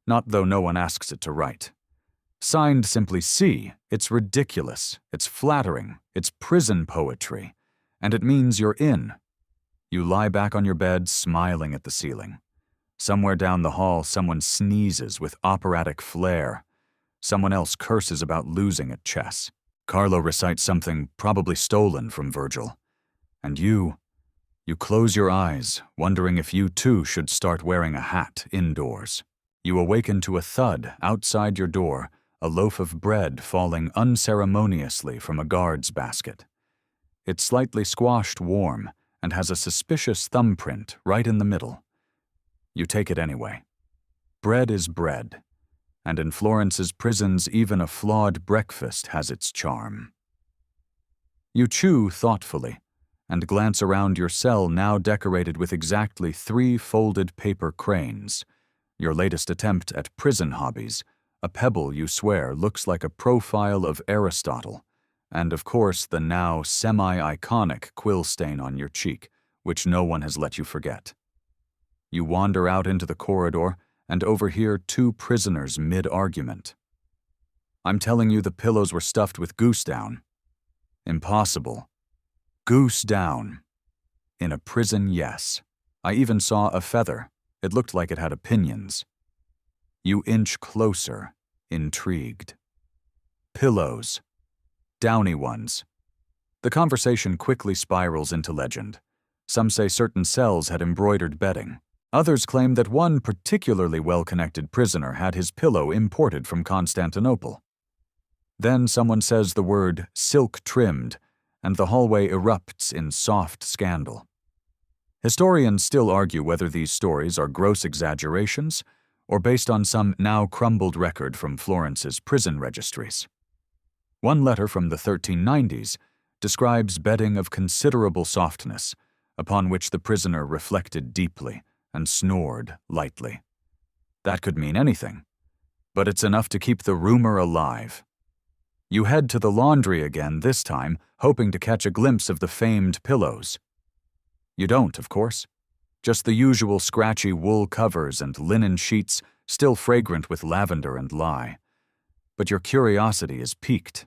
not though no one asks it to write. Signed simply C, it's ridiculous, it's flattering, it's prison poetry, and it means you're in. You lie back on your bed, smiling at the ceiling. Somewhere down the hall, someone sneezes with operatic flair. Someone else curses about losing at chess. Carlo recites something probably stolen from Virgil. And you close your eyes, wondering if you too should start wearing a hat indoors. You awaken to a thud outside your door, a loaf of bread falling unceremoniously from a guard's basket. It's slightly squashed warm and has a suspicious thumbprint right in the middle. You take it anyway. Bread is bread, and in Florence's prisons even a flawed breakfast has its charm. You chew thoughtfully and glance around your cell now decorated with exactly 3 folded paper cranes. Your latest attempt at prison hobbies, a pebble you swear looks like a profile of Aristotle, and of course the now semi-iconic quill stain on your cheek, which no one has let you forget. You wander out into the corridor and overhear 2 prisoners mid-argument. I'm telling you the pillows were stuffed with goose down. Impossible. Goose down. In a prison, yes. I even saw a feather. It looked like it had opinions. You inch closer, intrigued. Pillows. Downy ones. The conversation quickly spirals into legend. Some say certain cells had embroidered bedding. Others claim that one particularly well-connected prisoner had his pillow imported from Constantinople. Then someone says the word silk-trimmed, and the hallway erupts in soft scandal. Historians still argue whether these stories are gross exaggerations or based on some now crumbled record from Florence's prison registries. One letter from the 1390s describes bedding of considerable softness, upon which the prisoner reflected deeply and snored lightly. That could mean anything, but it's enough to keep the rumor alive. You head to the laundry again this time, hoping to catch a glimpse of the famed pillows. You don't, of course. Just the usual scratchy wool covers and linen sheets, still fragrant with lavender and lye. But your curiosity is piqued,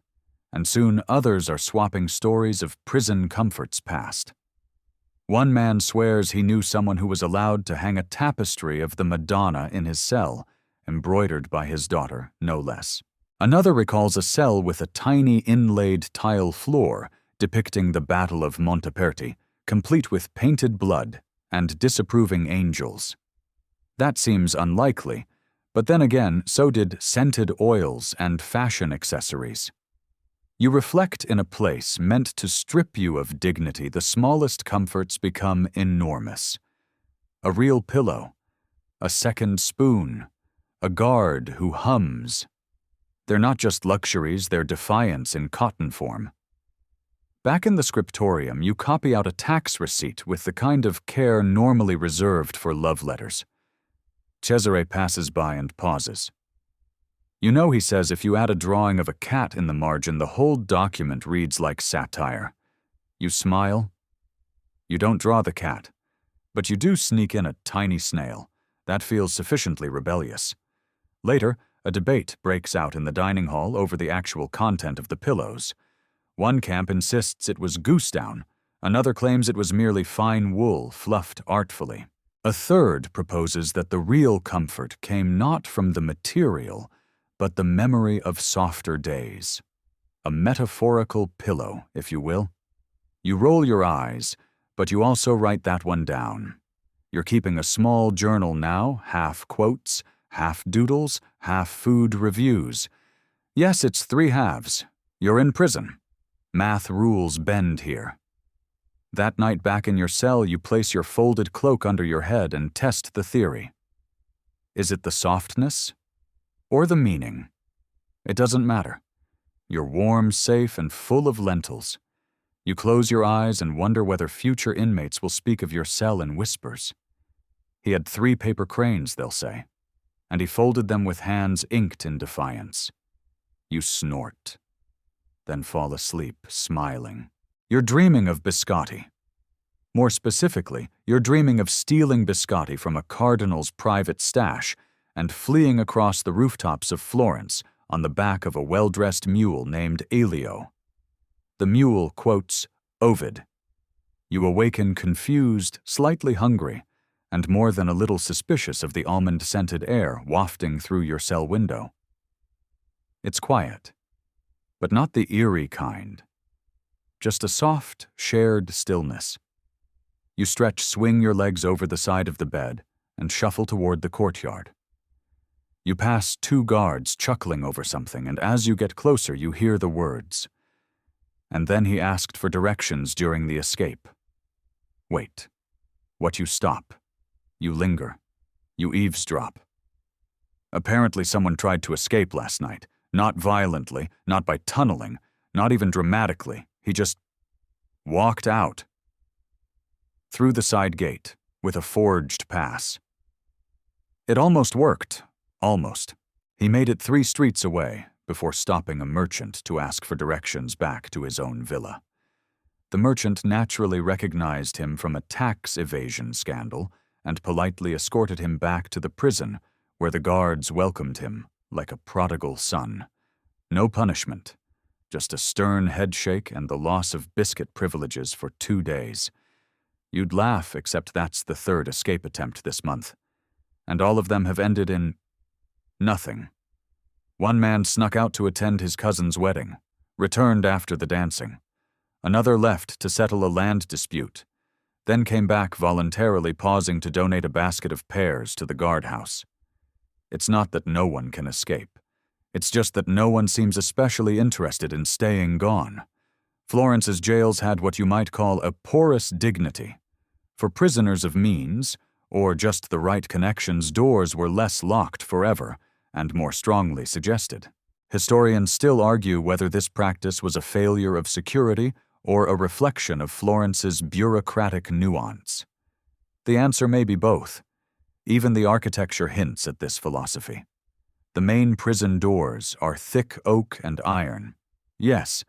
and soon others are swapping stories of prison comforts past. One man swears he knew someone who was allowed to hang a tapestry of the Madonna in his cell, embroidered by his daughter, no less. Another recalls a cell with a tiny inlaid tile floor depicting the Battle of Monteperti, complete with painted blood and disapproving angels. That seems unlikely, but then again, so did scented oils and fashion accessories. You reflect in a place meant to strip you of dignity, the smallest comforts become enormous. A real pillow, a second spoon, a guard who hums. They're not just luxuries, they're defiance in cotton form. Back in the scriptorium, you copy out a tax receipt with the kind of care normally reserved for love letters. Cesare passes by and pauses. You know, he says, if you add a drawing of a cat in the margin, the whole document reads like satire. You smile. You don't draw the cat, but you do sneak in a tiny snail. That feels sufficiently rebellious. Later, a debate breaks out in the dining hall over the actual content of the pillows. One camp insists it was goose down. Another claims it was merely fine wool fluffed artfully. A third proposes that the real comfort came not from the material, but the memory of softer days. A metaphorical pillow, if you will. You roll your eyes, but you also write that one down. You're keeping a small journal now, half quotes, half doodles, half food reviews. Yes, it's 3 halves. You're in prison. Math rules bend here. That night back in your cell, you place your folded cloak under your head and test the theory. Is it the softness or the meaning? It doesn't matter. You're warm, safe, and full of lentils. You close your eyes and wonder whether future inmates will speak of your cell in whispers. He had 3 paper cranes, they'll say, and he folded them with hands inked in defiance. You snort, then fall asleep, smiling. You're dreaming of biscotti. More specifically, you're dreaming of stealing biscotti from a cardinal's private stash and fleeing across the rooftops of Florence on the back of a well-dressed mule named Elio. The mule quotes Ovid. You awaken confused, slightly hungry, and more than a little suspicious of the almond-scented air wafting through your cell window. It's quiet, but not the eerie kind. Just a soft, shared stillness. You swing your legs over the side of the bed, and shuffle toward the courtyard. You pass 2 guards chuckling over something, and as you get closer, you hear the words. And then he asked for directions during the escape. Wait. What you stop. You linger. You eavesdrop. Apparently someone tried to escape last night. Not violently, not by tunneling, not even dramatically. He just walked out. Through the side gate, with a forged pass. It almost worked. Almost. He made it 3 streets away, before stopping a merchant to ask for directions back to his own villa. The merchant naturally recognized him from a tax evasion scandal and politely escorted him back to the prison, where the guards welcomed him like a prodigal son. No punishment, just a stern headshake and the loss of biscuit privileges for 2 days. You'd laugh, except that's the 3rd escape attempt this month. And all of them have ended in nothing. One man snuck out to attend his cousin's wedding, returned after the dancing. Another left to settle a land dispute, then came back voluntarily, pausing to donate a basket of pears to the guardhouse. It's not that no one can escape. It's just that no one seems especially interested in staying gone. Florence's jails had what you might call a porous dignity. For prisoners of means, or just the right connections, doors were less locked forever and more strongly suggested. Historians still argue whether this practice was a failure of security or a reflection of Florence's bureaucratic nuance. The answer may be both. Even the architecture hints at this philosophy. The main prison doors are thick oak and iron. Yes,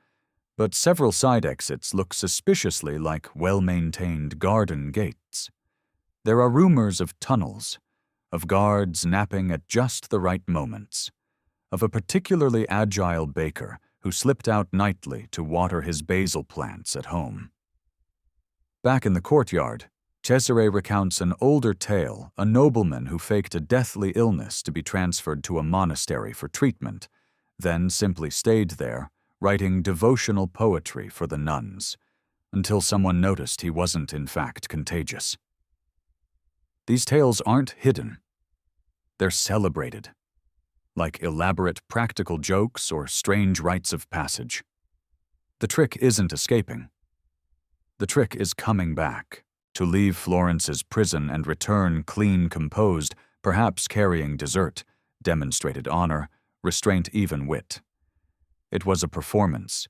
but several side exits look suspiciously like well-maintained garden gates. There are rumors of tunnels, of guards napping at just the right moments, of a particularly agile baker who slipped out nightly to water his basil plants at home. Back in the courtyard, Cesare recounts an older tale, a nobleman who faked a deathly illness to be transferred to a monastery for treatment, then simply stayed there, writing devotional poetry for the nuns, until someone noticed he wasn't in fact contagious. These tales aren't hidden. They're celebrated, like elaborate practical jokes or strange rites of passage. The trick isn't escaping. The trick is coming back, to leave Florence's prison and return clean composed, perhaps carrying dessert, demonstrated honor, restraint, even wit. It was a performance,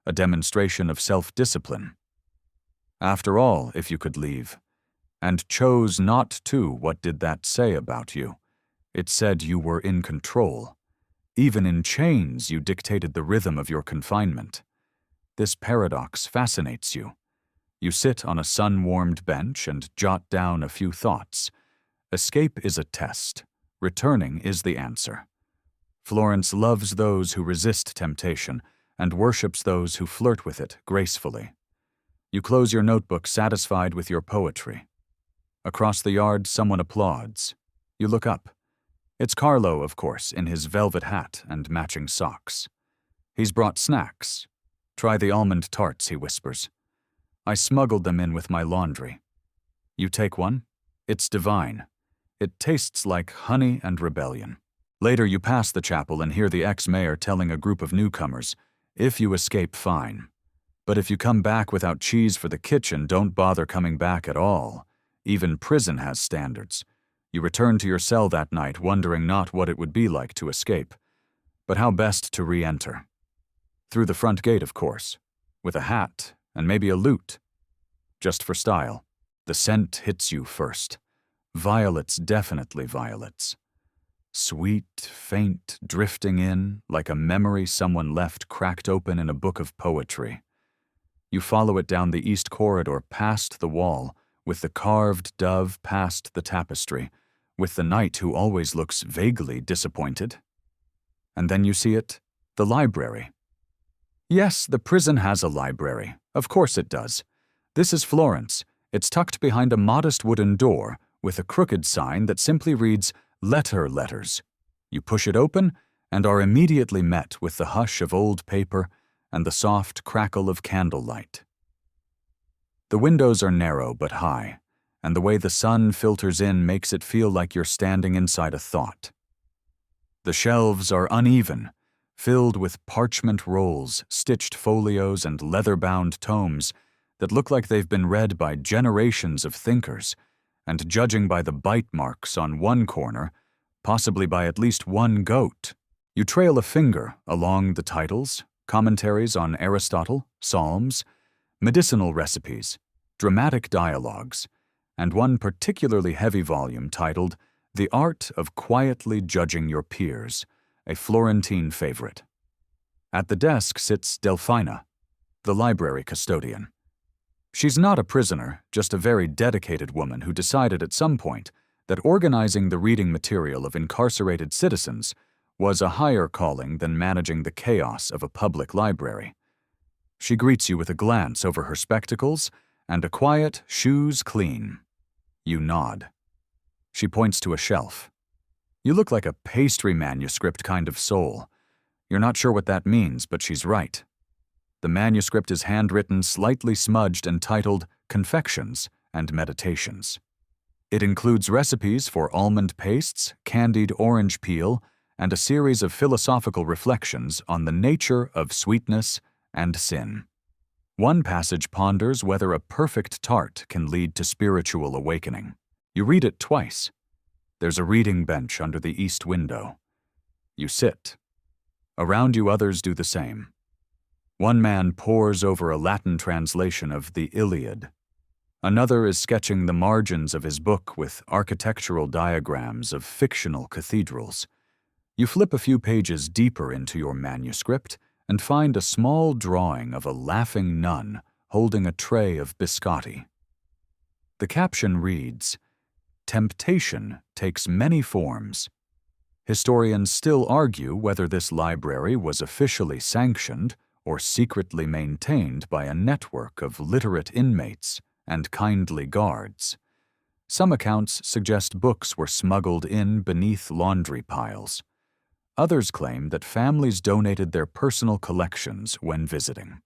a demonstration of self-discipline. After all, if you could leave, and chose not to, what did that say about you? It said you were in control. Even in chains, you dictated the rhythm of your confinement. This paradox fascinates you. You sit on a sun-warmed bench and jot down a few thoughts. Escape is a test. Returning is the answer. Florence loves those who resist temptation and worships those who flirt with it gracefully. You close your notebook satisfied with your poetry. Across the yard, someone applauds. You look up. It's Carlo, of course, in his velvet hat and matching socks. He's brought snacks. Try the almond tarts, he whispers. I smuggled them in with my laundry. You take one? It's divine. It tastes like honey and rebellion. Later, you pass the chapel and hear the ex-mayor telling a group of newcomers, if you escape, fine. But if you come back without cheese for the kitchen, don't bother coming back at all. Even prison has standards. You return to your cell that night, wondering not what it would be like to escape, but how best to re-enter. Through the front gate, of course, with a hat and maybe a lute. Just for style. The scent hits you first. Violets, definitely violets. Sweet, faint, drifting in, like a memory someone left cracked open in a book of poetry. You follow it down the east corridor, past the wall, with the carved dove past the tapestry, with the knight who always looks vaguely disappointed. And then you see it, the library. Yes, the prison has a library. Of course it does. This is Florence. It's tucked behind a modest wooden door with a crooked sign that simply reads, letters. You push it open and are immediately met with the hush of old paper and the soft crackle of candlelight. The windows are narrow but high, and the way the sun filters in makes it feel like you're standing inside a thought. The shelves are uneven, filled with parchment rolls, stitched folios, and leather-bound tomes that look like they've been read by generations of thinkers, and judging by the bite marks on one corner, possibly by at least one goat, you trail a finger along the titles, commentaries on Aristotle, Psalms, medicinal recipes, dramatic dialogues, and one particularly heavy volume titled The Art of Quietly Judging Your Peers, a Florentine favorite. At the desk sits Delphina, the library custodian. She's not a prisoner, just a very dedicated woman who decided at some point that organizing the reading material of incarcerated citizens was a higher calling than managing the chaos of a public library. She greets you with a glance over her spectacles and a quiet, shoes clean. You nod. She points to a shelf. You look like a pastry manuscript kind of soul. You're not sure what that means, but she's right. The manuscript is handwritten, slightly smudged, and titled Confections and Meditations. It includes recipes for almond pastes, candied orange peel, and a series of philosophical reflections on the nature of sweetness and sin. One passage ponders whether a perfect tart can lead to spiritual awakening. You read it twice. There's a reading bench under the east window. You sit. Around you, others do the same. One man pores over a Latin translation of the Iliad. Another is sketching the margins of his book with architectural diagrams of fictional cathedrals. You flip a few pages deeper into your manuscript and find a small drawing of a laughing nun holding a tray of biscotti. The caption reads, "Temptation takes many forms." Historians still argue whether this library was officially sanctioned or secretly maintained by a network of literate inmates and kindly guards. Some accounts suggest books were smuggled in beneath laundry piles. Others claim that families donated their personal collections when visiting.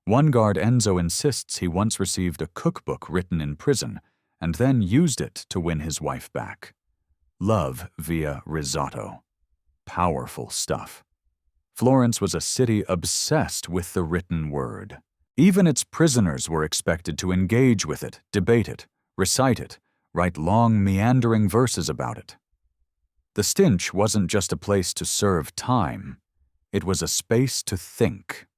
One guard, Enzo, insists he once received a cookbook written in prison and then used it to win his wife back. Love via risotto. Powerful stuff. Florence was a city obsessed with the written word. Even its prisoners were expected to engage with it, debate it, recite it, write long, meandering verses about it. The Stinche wasn't just a place to serve time. It was a space to think.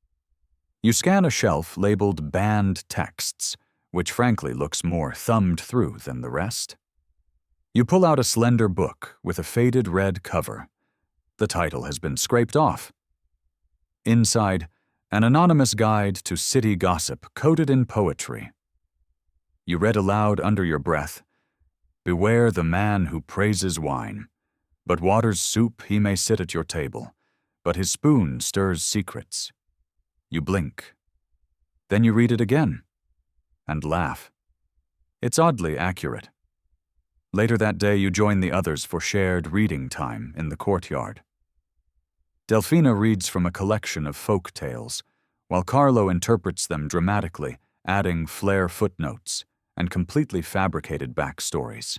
You scan a shelf labeled banned texts, which frankly looks more thumbed through than the rest. You pull out a slender book with a faded red cover. The title has been scraped off. Inside, an anonymous guide to city gossip coded in poetry. You read aloud under your breath, "Beware the man who praises wine, but waters soup he may sit at your table, but his spoon stirs secrets." You blink. Then you read it again and laugh. It's oddly accurate. Later that day, you join the others for shared reading time in the courtyard. Delphina reads from a collection of folk tales, while Carlo interprets them dramatically, adding flair footnotes and completely fabricated backstories.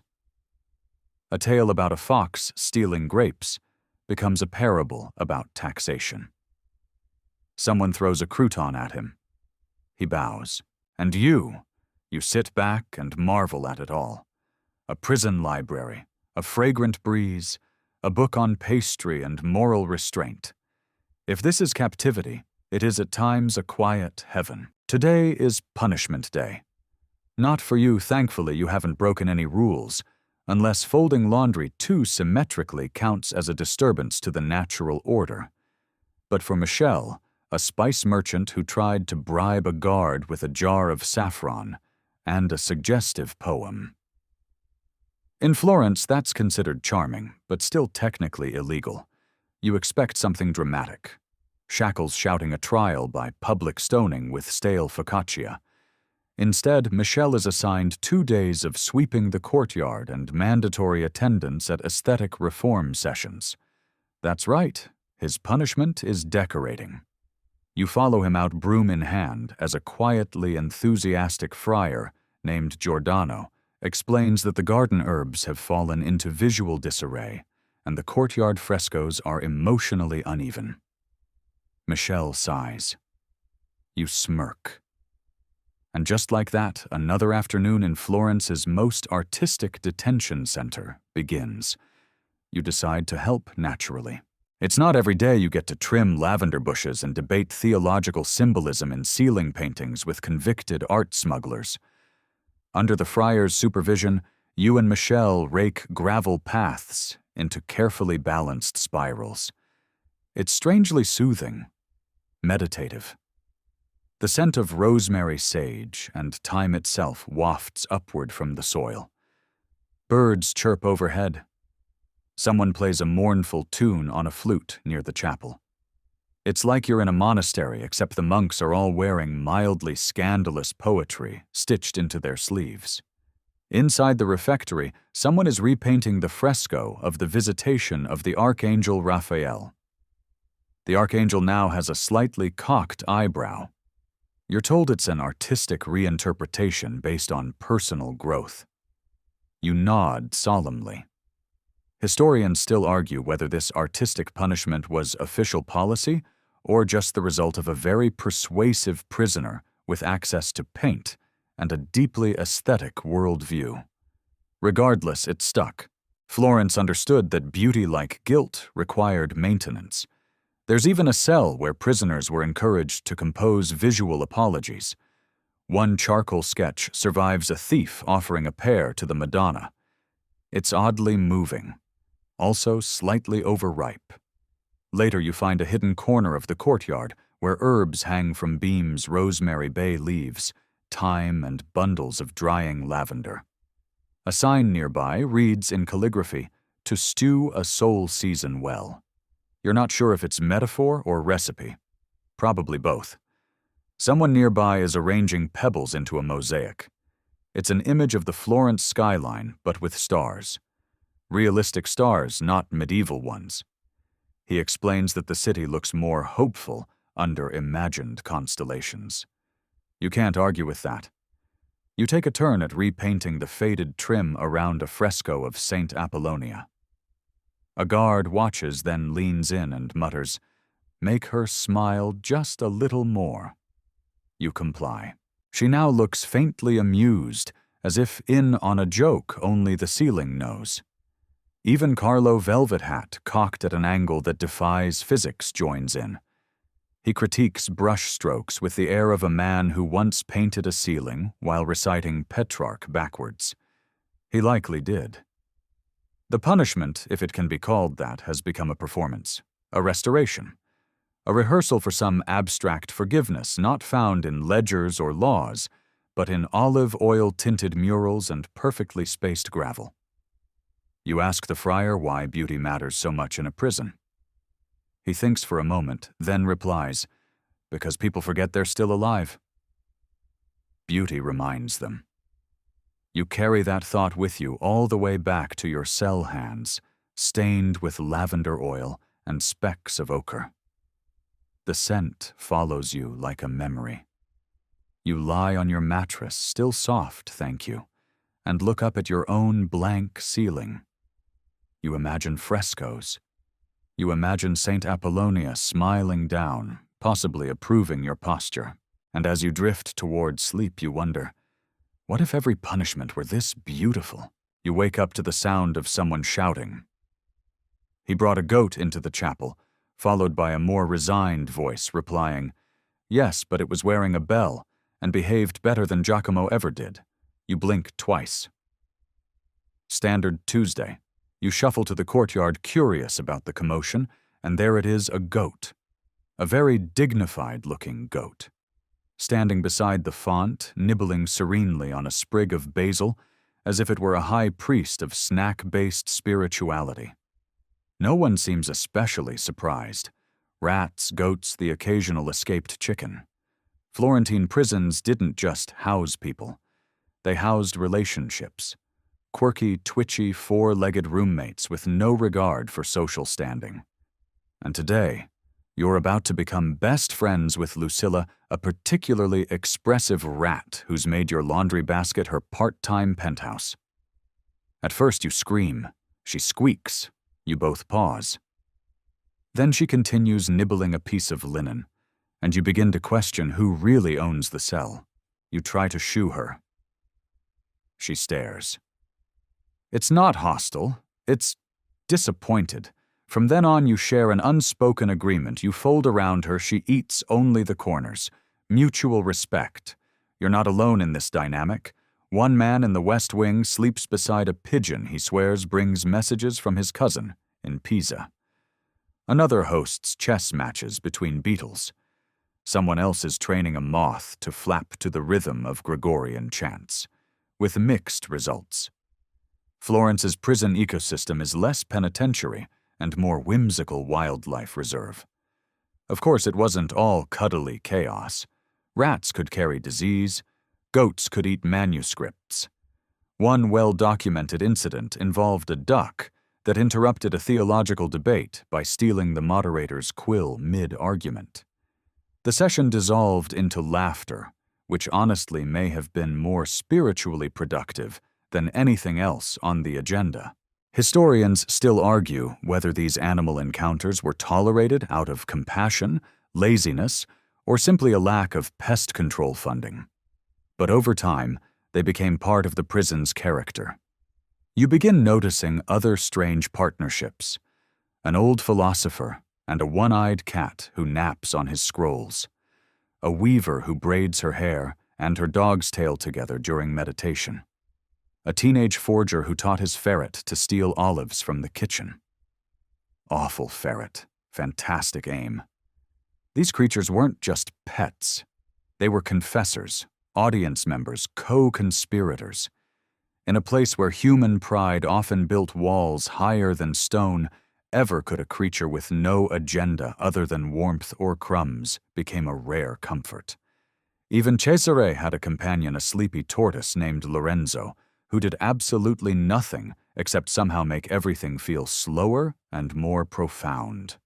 A tale about a fox stealing grapes becomes a parable about taxation. Someone throws a crouton at him. He bows. And you sit back and marvel at it all. A prison library, a fragrant breeze, a book on pastry and moral restraint. If this is captivity, it is at times a quiet heaven. Today is punishment day. Not for you, thankfully, you haven't broken any rules, unless folding laundry too symmetrically counts as a disturbance to the natural order. But for Michelle, a spice merchant who tried to bribe a guard with a jar of saffron and a suggestive poem. In Florence, that's considered charming, but still technically illegal. You expect something dramatic. Shackles shouting a trial by public stoning with stale focaccia. Instead, Michelle is assigned 2 days of sweeping the courtyard and mandatory attendance at aesthetic reform sessions. That's right, his punishment is decorating. You follow him out broom in hand as a quietly enthusiastic friar named Giordano explains that the garden herbs have fallen into visual disarray and the courtyard frescoes are emotionally uneven. Michelle sighs. You smirk. And just like that, another afternoon in Florence's most artistic detention center begins. You decide to help naturally. It's not every day you get to trim lavender bushes and debate theological symbolism in ceiling paintings with convicted art smugglers. Under the friar's supervision, you and Michelle rake gravel paths into carefully balanced spirals. It's strangely soothing, meditative. The scent of rosemary, sage, and thyme itself wafts upward from the soil. Birds chirp overhead. Someone plays a mournful tune on a flute near the chapel. It's like you're in a monastery, except the monks are all wearing mildly scandalous poetry stitched into their sleeves. Inside the refectory, someone is repainting the fresco of the Visitation of the Archangel Raphael. The archangel now has a slightly cocked eyebrow. You're told it's an artistic reinterpretation based on personal growth. You nod solemnly. Historians still argue whether this artistic punishment was official policy or just the result of a very persuasive prisoner with access to paint and a deeply aesthetic worldview. Regardless, it stuck. Florence understood that beauty like guilt required maintenance. There's even a cell where prisoners were encouraged to compose visual apologies. One charcoal sketch survives a thief offering a pear to the Madonna. It's oddly moving, also slightly overripe. Later you find a hidden corner of the courtyard where herbs hang from beams, rosemary bay leaves, thyme, and bundles of drying lavender. A sign nearby reads in calligraphy, "To stew a soul season well." You're not sure if it's metaphor or recipe. Probably both. Someone nearby is arranging pebbles into a mosaic. It's an image of the Florence skyline, but with stars. Realistic stars, not medieval ones. He explains that the city looks more hopeful under imagined constellations. You can't argue with that. You take a turn at repainting the faded trim around a fresco of Saint Apollonia. A guard watches, then leans in and mutters, "Make her smile just a little more." You comply. She now looks faintly amused, as if in on a joke only the ceiling knows. Even Carlo Velvet Hat, cocked at an angle that defies physics, joins in. He critiques brush strokes with the air of a man who once painted a ceiling while reciting Petrarch backwards. He likely did. The punishment, if it can be called that, has become a performance, a restoration, a rehearsal for some abstract forgiveness not found in ledgers or laws, but in olive oil-tinted murals and perfectly spaced gravel. You ask the friar why beauty matters so much in a prison. He thinks for a moment, then replies, "Because people forget they're still alive." Beauty reminds them. You carry that thought with you all the way back to your cell hands, stained with lavender oil and specks of ochre. The scent follows you like a memory. You lie on your mattress, still soft, thank you, and look up at your own blank ceiling. You imagine frescoes. You imagine Saint Apollonia smiling down, possibly approving your posture. And as you drift toward sleep, you wonder, what if every punishment were this beautiful? You wake up to the sound of someone shouting. He brought a goat into the chapel, followed by a more resigned voice replying, yes, but it was wearing a bell and behaved better than Giacomo ever did. You blink twice. Standard Tuesday. You shuffle to the courtyard curious about the commotion, and there it is, a goat. A very dignified-looking goat. Standing beside the font, nibbling serenely on a sprig of basil, as if it were a high priest of snack-based spirituality. No one seems especially surprised. Rats, goats, the occasional escaped chicken. Florentine prisons didn't just house people. They housed relationships. Quirky, twitchy, four-legged roommates with no regard for social standing. And today, you're about to become best friends with Lucilla, a particularly expressive rat who's made your laundry basket her part-time penthouse. At first you scream. She squeaks. You both pause. Then she continues nibbling a piece of linen, and you begin to question who really owns the cell. You try to shoo her. She stares. It's not hostile. It's disappointed. From then on, you share an unspoken agreement. You fold around her. She eats only the corners. Mutual respect. You're not alone in this dynamic. One man in the West Wing sleeps beside a pigeon he swears brings messages from his cousin in Pisa. Another hosts chess matches between beetles. Someone else is training a moth to flap to the rhythm of Gregorian chants, with mixed results. Florence's prison ecosystem is less penitentiary and more whimsical wildlife reserve. Of course, it wasn't all cuddly chaos. Rats could carry disease. Goats could eat manuscripts. One well-documented incident involved a duck that interrupted a theological debate by stealing the moderator's quill mid-argument. The session dissolved into laughter, which honestly may have been more spiritually productive than anything else on the agenda. Historians still argue whether these animal encounters were tolerated out of compassion, laziness, or simply a lack of pest control funding. But over time, they became part of the prison's character. You begin noticing other strange partnerships. An old philosopher and a one-eyed cat who naps on his scrolls. A weaver who braids her hair and her dog's tail together during meditation. A teenage forger who taught his ferret to steal olives from the kitchen. Awful ferret. Fantastic aim. These creatures weren't just pets. They were confessors, audience members, co-conspirators. In a place where human pride often built walls higher than stone, ever could a creature with no agenda other than warmth or crumbs became a rare comfort. Even Cesare had a companion, a sleepy tortoise named Lorenzo, who did absolutely nothing except somehow make everything feel slower and more profound.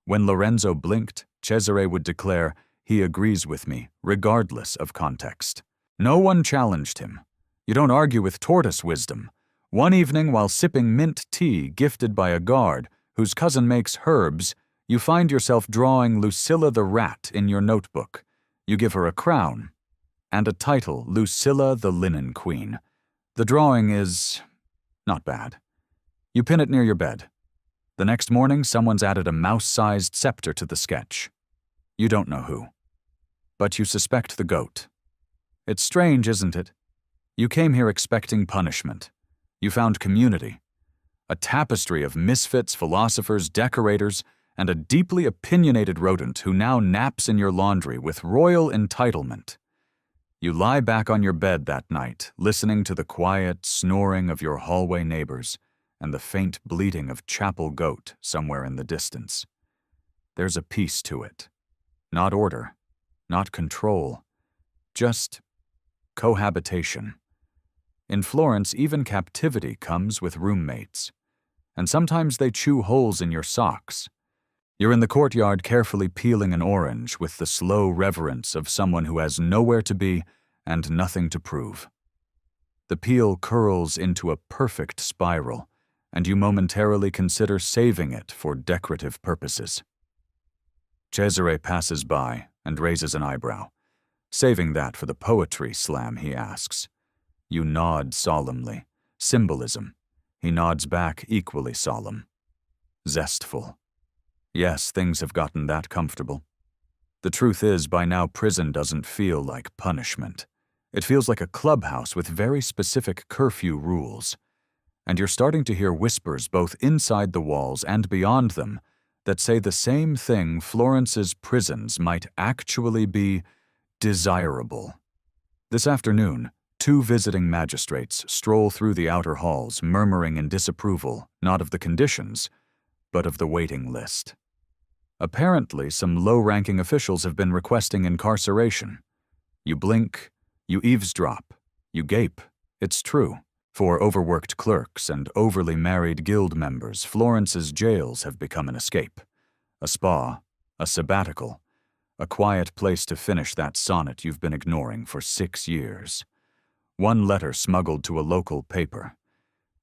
When Lorenzo blinked, Cesare would declare, "He agrees with me, regardless of context." No one challenged him. You don't argue with tortoise wisdom. One evening, while sipping mint tea gifted by a guard whose cousin makes herbs, you find yourself drawing Lucilla the rat in your notebook. You give her a crown and a title, Lucilla the Linen Queen. The drawing is not bad. You pin it near your bed. The next morning, someone's added a mouse-sized scepter to the sketch. You don't know who. But you suspect the goat. It's strange, isn't it? You came here expecting punishment. You found community. A tapestry of misfits, philosophers, decorators, and a deeply opinionated rodent who now naps in your laundry with royal entitlement. You lie back on your bed that night, listening to the quiet snoring of your hallway neighbors and the faint bleating of chapel goat somewhere in the distance. There's a peace to it. Not order, not control, just cohabitation. In Florence, even captivity comes with roommates. And sometimes they chew holes in your socks. You're in the courtyard carefully peeling an orange with the slow reverence of someone who has nowhere to be and nothing to prove. The peel curls into a perfect spiral, and you momentarily consider saving it for decorative purposes. Cesare passes by and raises an eyebrow. Saving that for the poetry slam, he asks. You nod solemnly. Symbolism. He nods back, equally solemn. Zestful. Yes, things have gotten that comfortable. The truth is, by now prison doesn't feel like punishment. It feels like a clubhouse with very specific curfew rules. And you're starting to hear whispers both inside the walls and beyond them that say the same thing: Florence's prisons might actually be desirable. This afternoon, 2 visiting magistrates stroll through the outer halls, murmuring in disapproval, not of the conditions, but of the waiting list. Apparently, some low-ranking officials have been requesting incarceration. You blink, you eavesdrop, you gape. It's true. For overworked clerks and overly married guild members, Florence's jails have become an escape. A spa, a sabbatical, a quiet place to finish that sonnet you've been ignoring for 6 years. One letter smuggled to a local paper.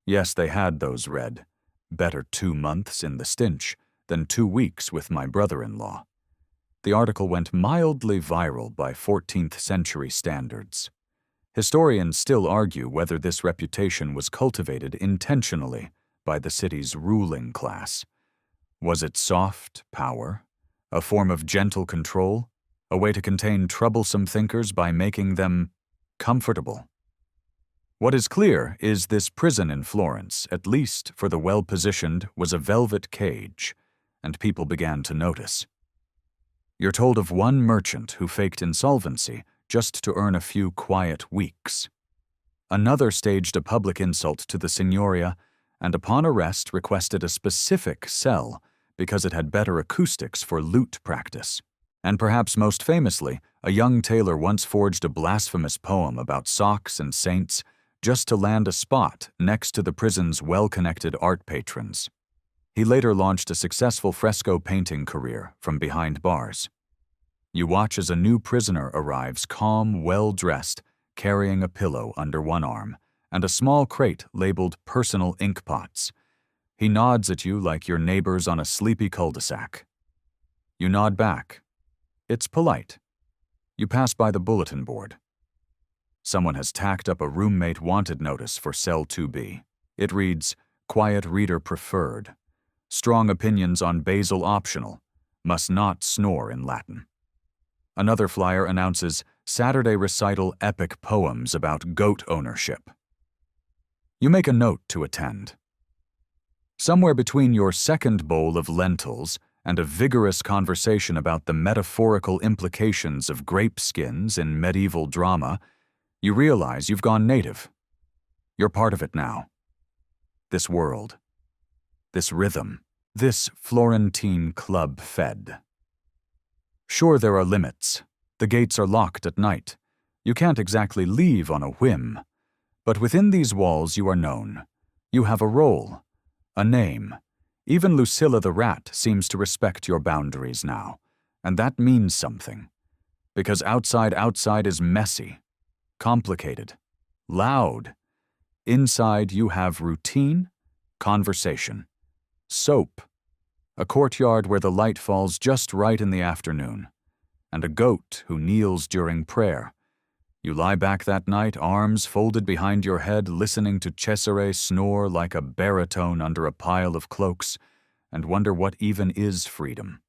Yes, they had those read. Better 2 months in the Stinche than 2 weeks with my brother-in-law. The article went mildly viral by 14th century standards. Historians still argue whether this reputation was cultivated intentionally by the city's ruling class. Was it soft power? A form of gentle control? A way to contain troublesome thinkers by making them comfortable? What is clear is this prison in Florence, at least for the well-positioned, was a velvet cage, and people began to notice. You're told of one merchant who faked insolvency just to earn a few quiet weeks. Another staged a public insult to the signoria and upon arrest requested a specific cell because it had better acoustics for lute practice. And perhaps most famously, a young tailor once forged a blasphemous poem about socks and saints just to land a spot next to the prison's well-connected art patrons. He later launched a successful fresco painting career from behind bars. You watch as a new prisoner arrives, calm, well-dressed, carrying a pillow under one arm and a small crate labeled personal ink pots. He nods at you like your neighbors on a sleepy cul-de-sac. You nod back. It's polite. You pass by the bulletin board. Someone has tacked up a roommate wanted notice for cell 2B. It reads, Quiet reader preferred. Strong opinions on basil optional. Must not snore in Latin. Another flyer announces Saturday recital epic poems about goat ownership. You make a note to attend. Somewhere between your second bowl of lentils and a vigorous conversation about the metaphorical implications of grape skins in medieval drama, you realize you've gone native. You're part of it now. This world. This rhythm. This Florentine club fed. Sure, there are limits. The gates are locked at night. You can't exactly leave on a whim. But within these walls you are known. You have a role, a name. Even Lucilla the rat seems to respect your boundaries now. And that means something. Because outside is messy, complicated, loud. Inside you have routine, conversation, soap, a courtyard where the light falls just right in the afternoon, and a goat who kneels during prayer. You lie back that night, arms folded behind your head, listening to Cesare snore like a baritone under a pile of cloaks, and wonder what even is freedom.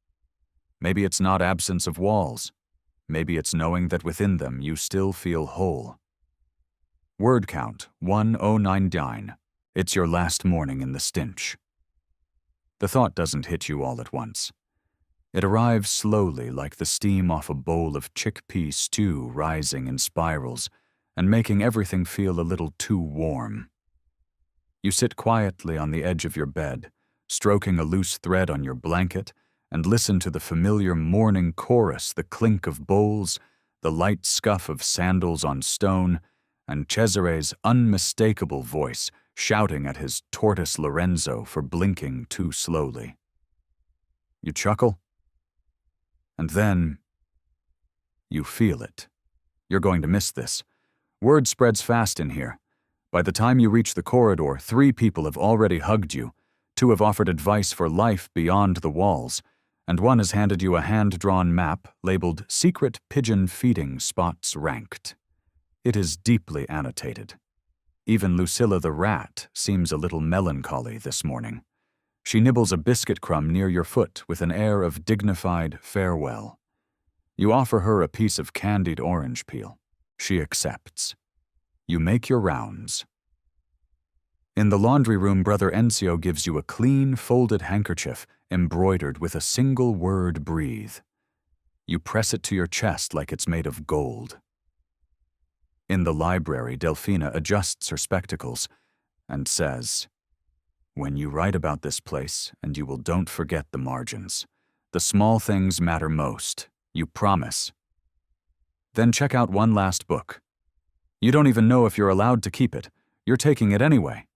Maybe it's not absence of walls. Maybe it's knowing that within them you still feel whole. Word count 1099. It's your last morning in the Stinche. The thought doesn't hit you all at once. It arrives slowly like the steam off a bowl of chickpea stew rising in spirals and making everything feel a little too warm. You sit quietly on the edge of your bed, stroking a loose thread on your blanket, and listen to the familiar morning chorus, the clink of bowls, the light scuff of sandals on stone, and Cesare's unmistakable voice shouting at his tortoise Lorenzo for blinking too slowly. You chuckle, and then you feel it. You're going to miss this. Word spreads fast in here. By the time you reach the corridor, 3 people have already hugged you, 2 have offered advice for life beyond the walls, and 1 has handed you a hand-drawn map labeled Secret Pigeon Feeding Spots Ranked. It is deeply annotated. Even Lucilla the rat seems a little melancholy this morning. She nibbles a biscuit crumb near your foot with an air of dignified farewell. You offer her a piece of candied orange peel. She accepts. You make your rounds. In the laundry room, Brother Enzio gives you a clean, folded handkerchief embroidered with a single word, breathe. You press it to your chest like it's made of gold. In the library, Delphina adjusts her spectacles and says, "When you write about this place, and you will don't forget the margins. The small things matter most. You promise." Then check out one last book. You don't even know if you're allowed to keep it. You're taking it anyway.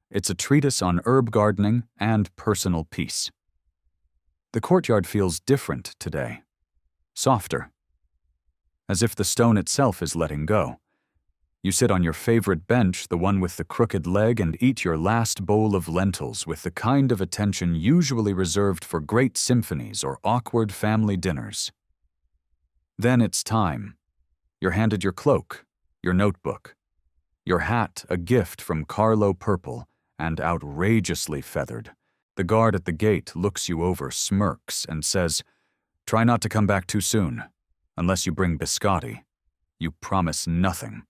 It's a treatise on herb gardening and personal peace. The courtyard feels different today. Softer. As if the stone itself is letting go. You sit on your favorite bench, the one with the crooked leg, and eat your last bowl of lentils with the kind of attention usually reserved for great symphonies or awkward family dinners. Then it's time. You're handed your cloak, your notebook, your hat, a gift from Carlo Purple, and outrageously feathered. The guard at the gate looks you over, smirks, and says, "Try not to come back too soon, unless you bring biscotti. You promise nothing."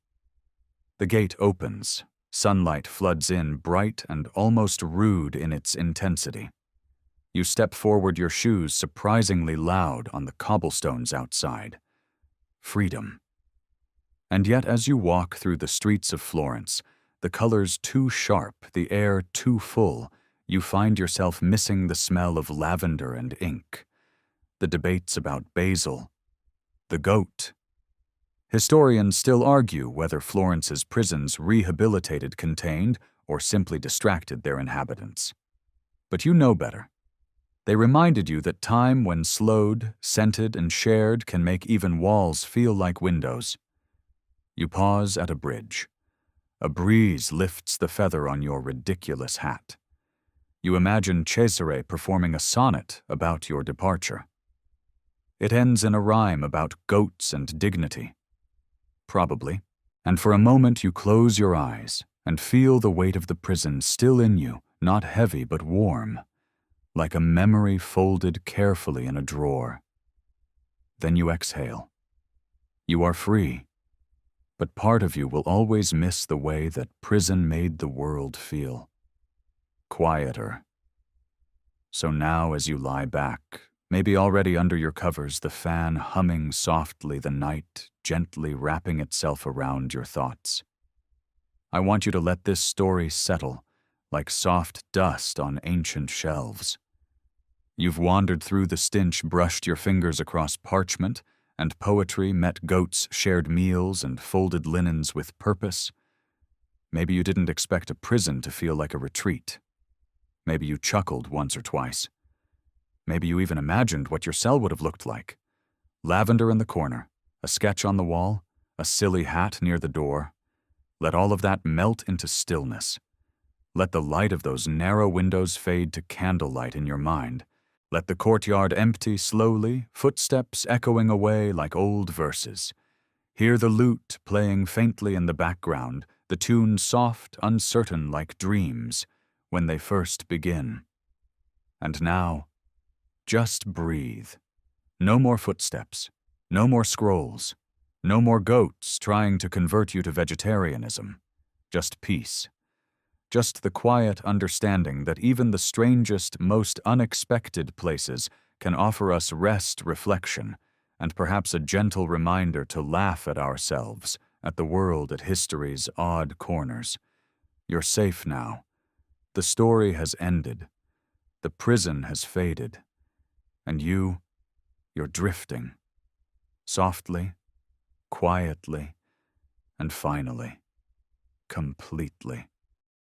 The gate opens. Sunlight floods in, bright and almost rude in its intensity. You step forward, your shoes surprisingly loud on the cobblestones outside. Freedom. And yet as you walk through the streets of Florence, the colors too sharp, the air too full, you find yourself missing the smell of lavender and ink, the debates about basil, the goat. Historians still argue whether Florence's prisons rehabilitated contained or simply distracted their inhabitants. But you know better. They reminded you that time, when slowed, scented, and shared, can make even walls feel like windows. You pause at a bridge. A breeze lifts the feather on your ridiculous hat. You imagine Cesare performing a sonnet about your departure. It ends in a rhyme about goats and dignity. Probably. And for a moment you close your eyes and feel the weight of the prison still in you, not heavy but warm, like a memory folded carefully in a drawer. Then you exhale. You are free. But part of you will always miss the way that prison made the world feel. Quieter. So now as you lie back, maybe already under your covers, the fan humming softly, the night gently wrapping itself around your thoughts. I want you to let this story settle, like soft dust on ancient shelves. You've wandered through the Stinche, brushed your fingers across parchment, and poetry, met goats, shared meals, and folded linens with purpose. Maybe you didn't expect a prison to feel like a retreat. Maybe you chuckled once or twice. Maybe you even imagined what your cell would have looked like. Lavender in the corner, a sketch on the wall, a silly hat near the door. Let all of that melt into stillness. Let the light of those narrow windows fade to candlelight in your mind. Let the courtyard empty slowly, footsteps echoing away like old verses. Hear the lute playing faintly in the background, the tune soft, uncertain like dreams when they first begin. And now, just breathe. No more footsteps, no more scrolls, no more goats trying to convert you to vegetarianism. Just peace. Just the quiet understanding that even the strangest, most unexpected places can offer us rest, reflection, and perhaps a gentle reminder to laugh at ourselves, at the world, at history's odd corners. You're safe now. The story has ended. The prison has faded. And you're drifting. Softly, quietly, and finally. completely.